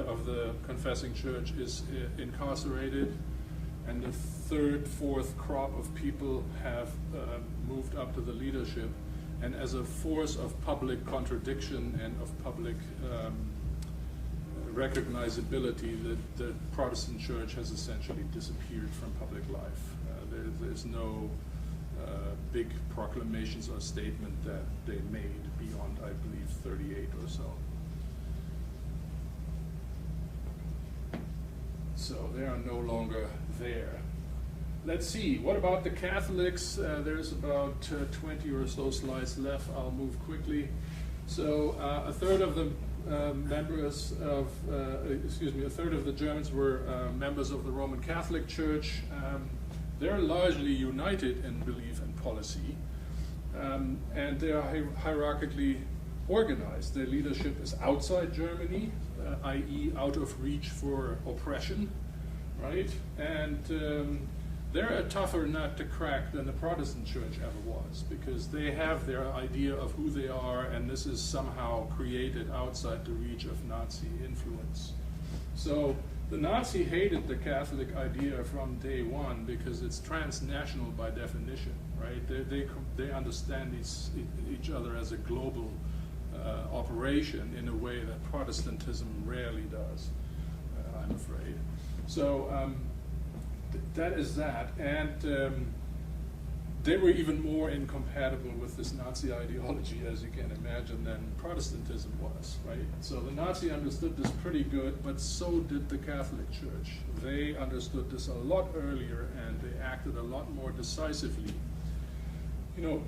of the confessing church is incarcerated, and the third, fourth crop of people have moved up to the leadership. And as a force of public contradiction and of public recognizability, the Protestant church has essentially disappeared from public life. There's no big proclamations or statement that they made beyond, I believe, 38 or so. So they are no longer there. Let's see, what about the Catholics? There's about 20 or so slides left. I'll move quickly. So a third of the a third of the Germans were members of the Roman Catholic Church. They're largely united in belief and policy, and they are hierarchically organized. Their leadership is outside Germany, i.e. out of reach for oppression, right? And they're a tougher nut to crack than the Protestant church ever was, because they have their idea of who they are, and this is somehow created outside the reach of Nazi influence. So the Nazi hated the Catholic idea from day one because it's transnational by definition, right? They understand each other as a global operation in a way that Protestantism rarely does, I'm afraid. So that is that. And they were even more incompatible with this Nazi ideology, as you can imagine, than Protestantism was, right? So the Nazi understood this pretty good, but so did the Catholic Church. They understood this a lot earlier, and they acted a lot more decisively. You know,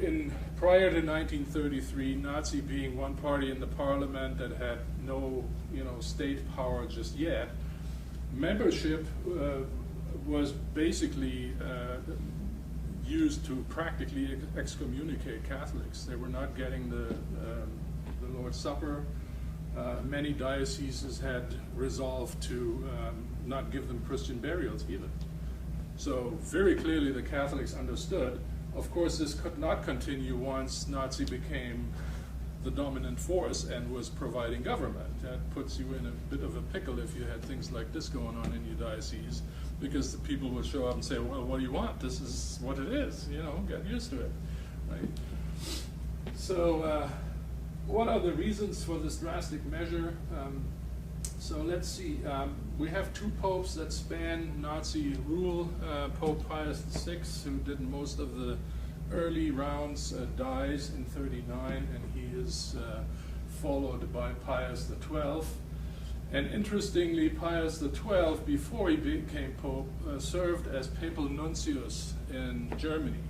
prior to 1933, Nazi being one party in the parliament that had no, state power just yet, membership was basically used to practically excommunicate Catholics. They were not getting the Lord's Supper. Many dioceses had resolved to not give them Christian burials either. So very clearly the Catholics understood. Of course, this could not continue once Nazi became the dominant force and was providing government. That puts you in a bit of a pickle if you had things like this going on in your diocese, because the people would show up and say, well, what do you want? This is what it is, get used to it, right? So what are the reasons for this drastic measure? So let's see, we have two popes that span Nazi rule. Pope Pius VI, who did most of the early rounds, dies in 39, and he is followed by Pius XII. And interestingly, Pius XII, before he became Pope, served as papal nuncius in Germany.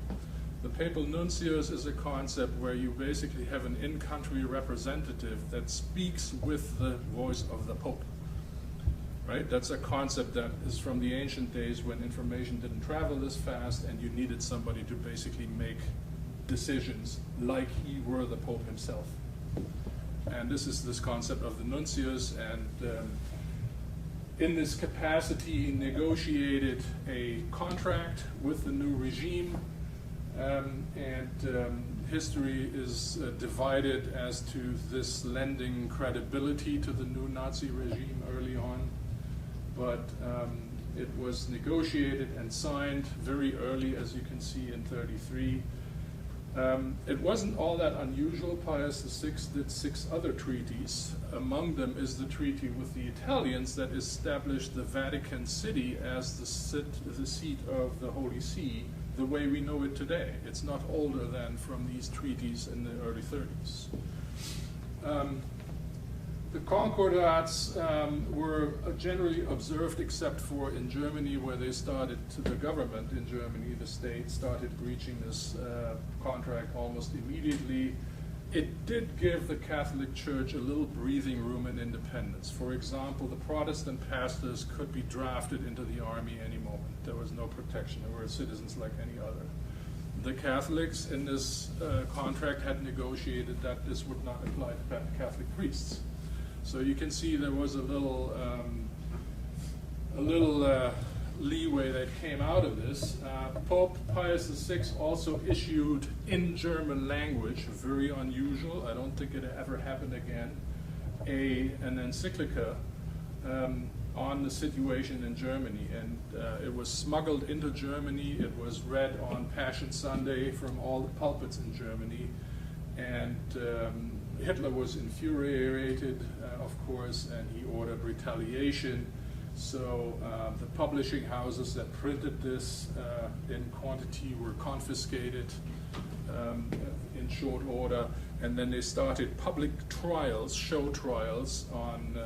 The papal nuncius is a concept where you basically have an in-country representative that speaks with the voice of the Pope. Right? That's a concept that is from the ancient days when information didn't travel this fast and you needed somebody to basically make decisions like he were the Pope himself. And this is this concept of the nuncius, and in this capacity he negotiated a contract with the new regime, history is divided as to this lending credibility to the new Nazi regime early on. But it was negotiated and signed very early, as you can see in 33. It wasn't all that unusual. Pius VI did 6 other treaties. Among them is the treaty with the Italians that established the Vatican City as the seat of the Holy See, the way we know it today. It's not older than from these treaties in the early 30s. The concordats were generally observed, except for in Germany, where they started, the government in Germany, the state, started breaching this contract almost immediately. It did give the Catholic Church a little breathing room and independence. For example, the Protestant pastors could be drafted into the army any moment. There was no protection. They were citizens like any other. The Catholics in this contract had negotiated that this would not apply to Catholic priests. So you can see there was a little leeway that came out of this. Pope Pius VI also issued in German language, very unusual, I don't think it ever happened again, an encyclica on the situation in Germany. And it was smuggled into Germany. It was read on Passion Sunday from all the pulpits in Germany. And Hitler was infuriated, of course, and he ordered retaliation. So the publishing houses that printed this in quantity were confiscated in short order, and then they started public trials, show trials on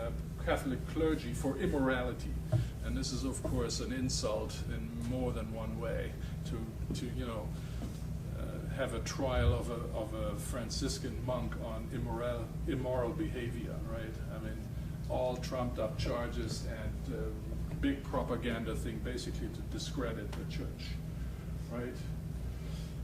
Catholic clergy for immorality. And this is, of course, an insult in more than one way to have a trial of a Franciscan monk on immoral behavior, right? I mean, all trumped up charges and big propaganda thing, basically to discredit the church, right?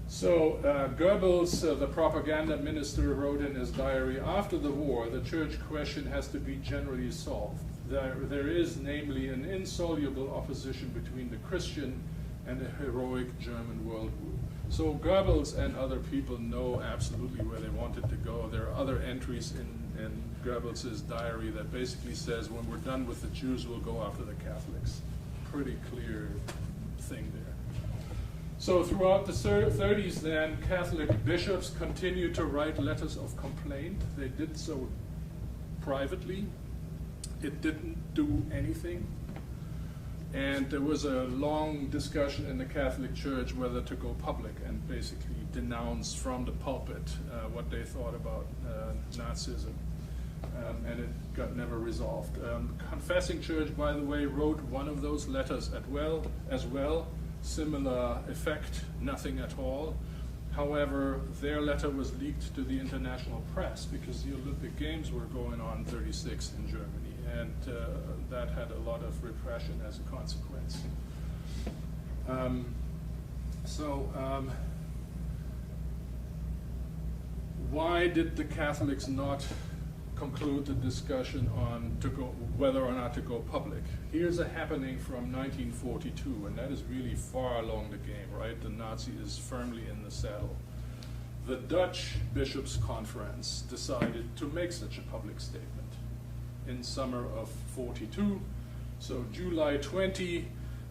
So Goebbels, the propaganda minister, wrote in his diary, after the war, the church question has to be generally solved. There is, namely, an insoluble opposition between the Christian and the heroic German worldview. So Goebbels and other people know absolutely where they wanted to go. There are other entries in Goebbels' diary that basically says, when we're done with the Jews, we'll go after the Catholics. Pretty clear thing there. So throughout the 30s then, Catholic bishops continued to write letters of complaint. They did so privately. It didn't do anything. And there was a long discussion in the Catholic Church whether to go public and basically denounce from the pulpit what they thought about Nazism. And it got never resolved. Confessing Church, by the way, wrote one of those letters as well, similar effect, nothing at all. However, their letter was leaked to the international press because the Olympic Games were going on in '36 in Germany, and that had a lot of repression as a consequence. Why did the Catholics not conclude the discussion on whether or not to go public? Here's a happening from 1942, and that is really far along the game, right? The Nazi is firmly in the saddle. The Dutch Bishops' Conference decided to make such a public statement in summer of '42. So July 20,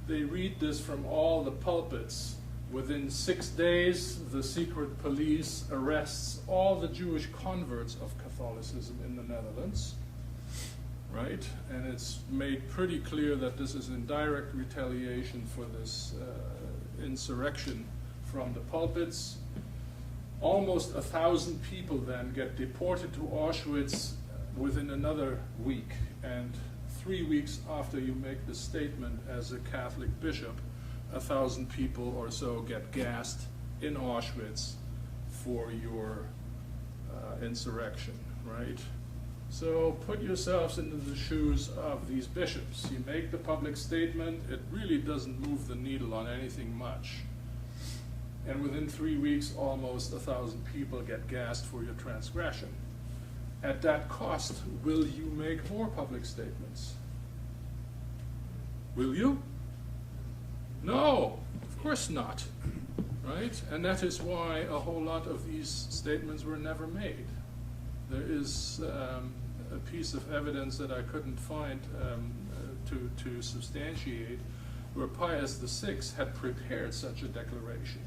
they read this from all the pulpits. Within 6 days, the secret police arrests all the Jewish converts of Catholicism in the Netherlands, right? And it's made pretty clear that this is in direct retaliation for this insurrection from the pulpits. Almost 1,000 people then get deported to Auschwitz within another week. And 3 weeks after you make the statement as a Catholic bishop, 1,000 people or so get gassed in Auschwitz for your insurrection, right? So put yourselves into the shoes of these bishops. You make the public statement, it really doesn't move the needle on anything much. And within 3 weeks, almost 1,000 people get gassed for your transgression. At that cost, will you make more public statements? Will you? No, of course not, right? And that is why a whole lot of these statements were never made. There is a piece of evidence that I couldn't find to substantiate where Pius VI had prepared such a declaration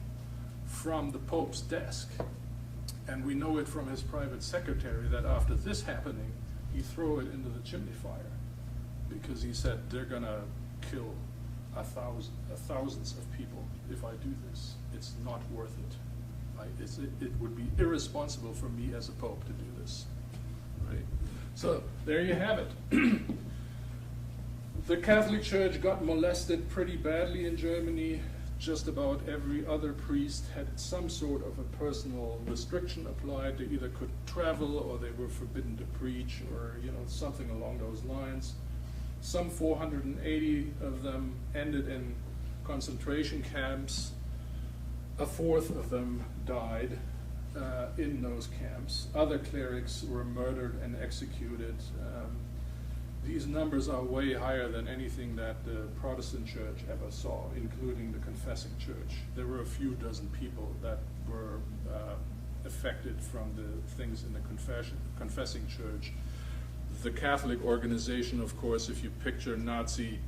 from the Pope's desk. And we know it from his private secretary that after this happening, he threw it into the chimney fire because he said, they're gonna kill thousands of people if I do this. It's not worth it. It would be irresponsible for me as a pope to do this, right? So there you have it. The Catholic Church got molested pretty badly in Germany. Just about every other priest had some sort of a personal restriction applied. They either couldn't travel or they were forbidden to preach or something along those lines. Some 480 of them ended in concentration camps. A fourth of them died in those camps. Other clerics were murdered and executed. These numbers are way higher than anything that the Protestant church ever saw, including the confessing church. There were a few dozen people that were affected from the things in the confessing church. The Catholic organization, of course, if you picture Nazi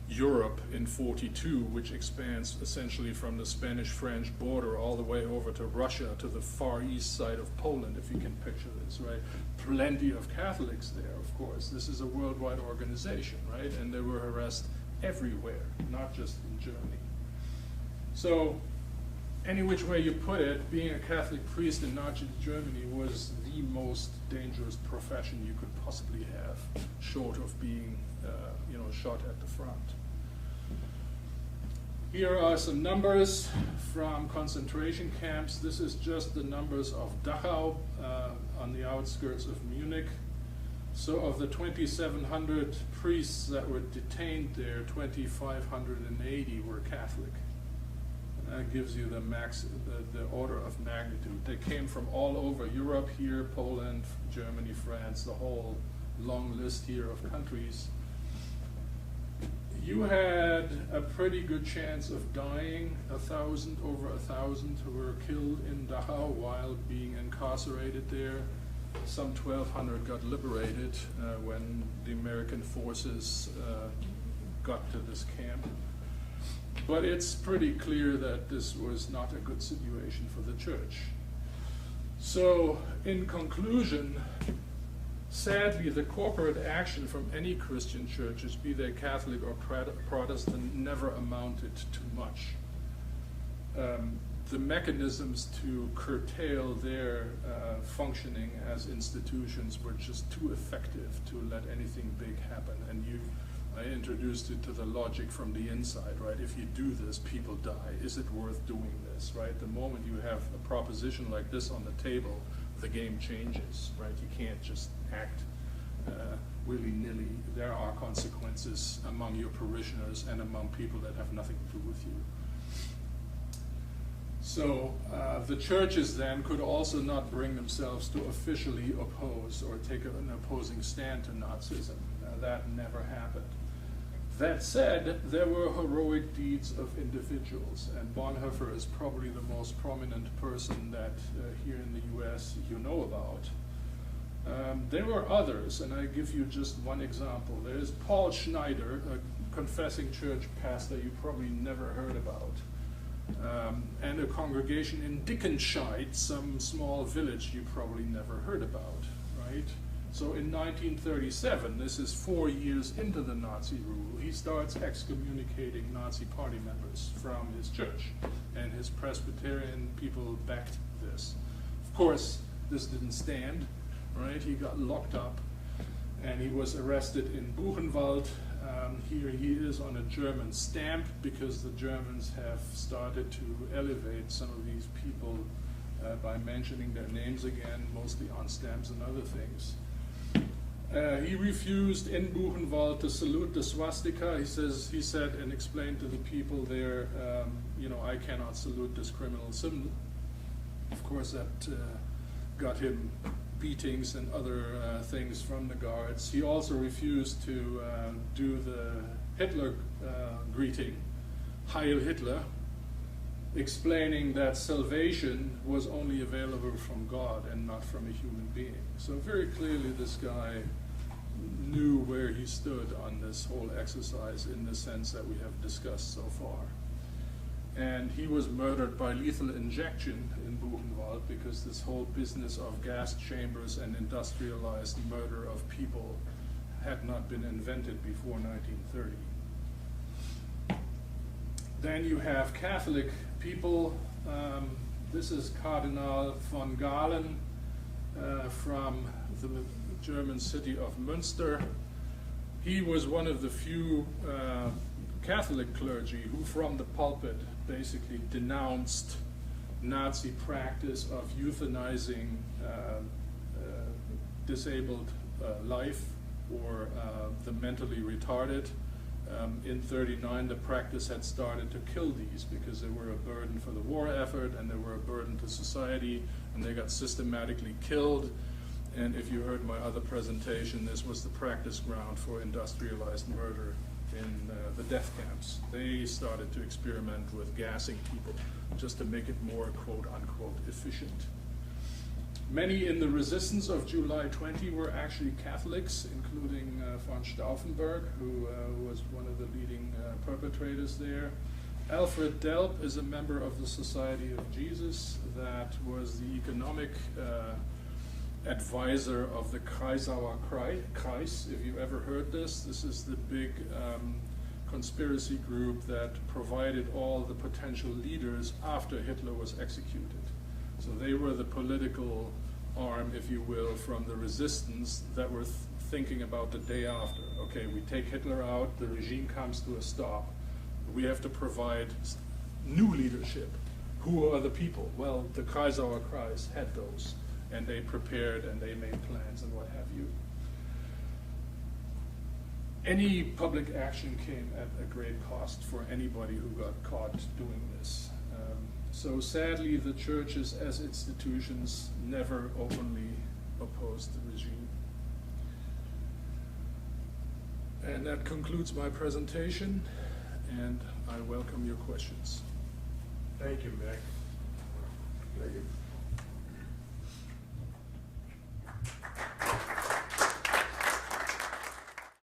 Europe in '42, which expands essentially from the Spanish-French border all the way over to Russia, to the far east side of Poland, if you can picture this, right? Plenty of Catholics there, of course. This is a worldwide organization, right? And there were arrests everywhere, not just in Germany. So, any which way you put it, being a Catholic priest in Nazi Germany was the most dangerous profession you could possibly have, short of being shot at the front. Here are some numbers from concentration camps. This is just the numbers of Dachau on the outskirts of Munich. So of the 2,700 priests that were detained there, 2,580 were Catholic. And that gives you the order of magnitude. They came from all over Europe here, Poland, Germany, France, the whole long list here of countries. You had a pretty good chance of dying. Over 1,000 who were killed in Dachau while being incarcerated there. Some 1,200 got liberated when the American forces got to this camp. But it's pretty clear that this was not a good situation for the church. So, in conclusion, Sadly, the corporate action from any Christian churches, be they Catholic or Protestant, never amounted to much. The mechanisms to curtail their functioning as institutions were just too effective to let anything big happen. And I introduced it to the logic from the inside, right? If you do this, people die. Is it worth doing this, right? The moment you have a proposition like this on the table, the game changes, right? You can't just act willy-nilly. There are consequences among your parishioners and among people that have nothing to do with you. So the churches then could also not bring themselves to officially oppose or take an opposing stand to Nazism. That never happened. That said, there were heroic deeds of individuals, and Bonhoeffer is probably the most prominent person that here in the US you know about. There were others, and I give you just one example. There's Paul Schneider, a confessing church pastor you probably never heard about, and a congregation in Dickenscheid, some small village you probably never heard about, right? So in 1937, this is 4 years into the Nazi rule, he starts excommunicating Nazi party members from his church, and his Presbyterian people backed this. Of course, this didn't stand, right? He got locked up, and he was arrested in Buchenwald. Here he is on a German stamp, because the Germans have started to elevate some of these people by mentioning their names again, mostly on stamps and other things. He refused in Buchenwald to salute the swastika. He said and explained to the people there, I cannot salute this criminal symbol. Of course, that got him beatings and other things from the guards. He also refused to do the Hitler greeting, Heil Hitler, explaining that salvation was only available from God and not from a human being. So very clearly this guy knew where he stood on this whole exercise in the sense that we have discussed so far. And he was murdered by lethal injection in Buchenwald, because this whole business of gas chambers and industrialized murder of people had not been invented before 1930. Then you have Catholic people. This is Cardinal von Galen from the German city of Münster. He was one of the few Catholic clergy who from the pulpit basically denounced Nazi practice of euthanizing disabled life or the mentally retarded. In 1939, the practice had started to kill these because they were a burden for the war effort and they were a burden to society, and they got systematically killed. And if you heard my other presentation, this was the practice ground for industrialized murder in the death camps. They started to experiment with gassing people just to make it more quote-unquote efficient. Many in the resistance of July 20 were actually Catholics, including von Stauffenberg, who was one of the leading perpetrators there. Alfred Delp is a member of the Society of Jesus that was the economic advisor of the Kreisauer Kreis. If you ever heard this, this is the big conspiracy group that provided all the potential leaders after Hitler was executed. So they were the political arm, if you will, from the resistance that were thinking about the day after. Okay, we take Hitler out, the regime comes to a stop. We have to provide new leadership. Who are the people? Well, the Kreisauer Kreis had those, and they prepared and they made plans and what have you. Any public action came at a great cost for anybody who got caught doing this. So sadly, the churches as institutions never openly opposed the regime. And that concludes my presentation, and I welcome your questions. Thank you, Mick. Thank you.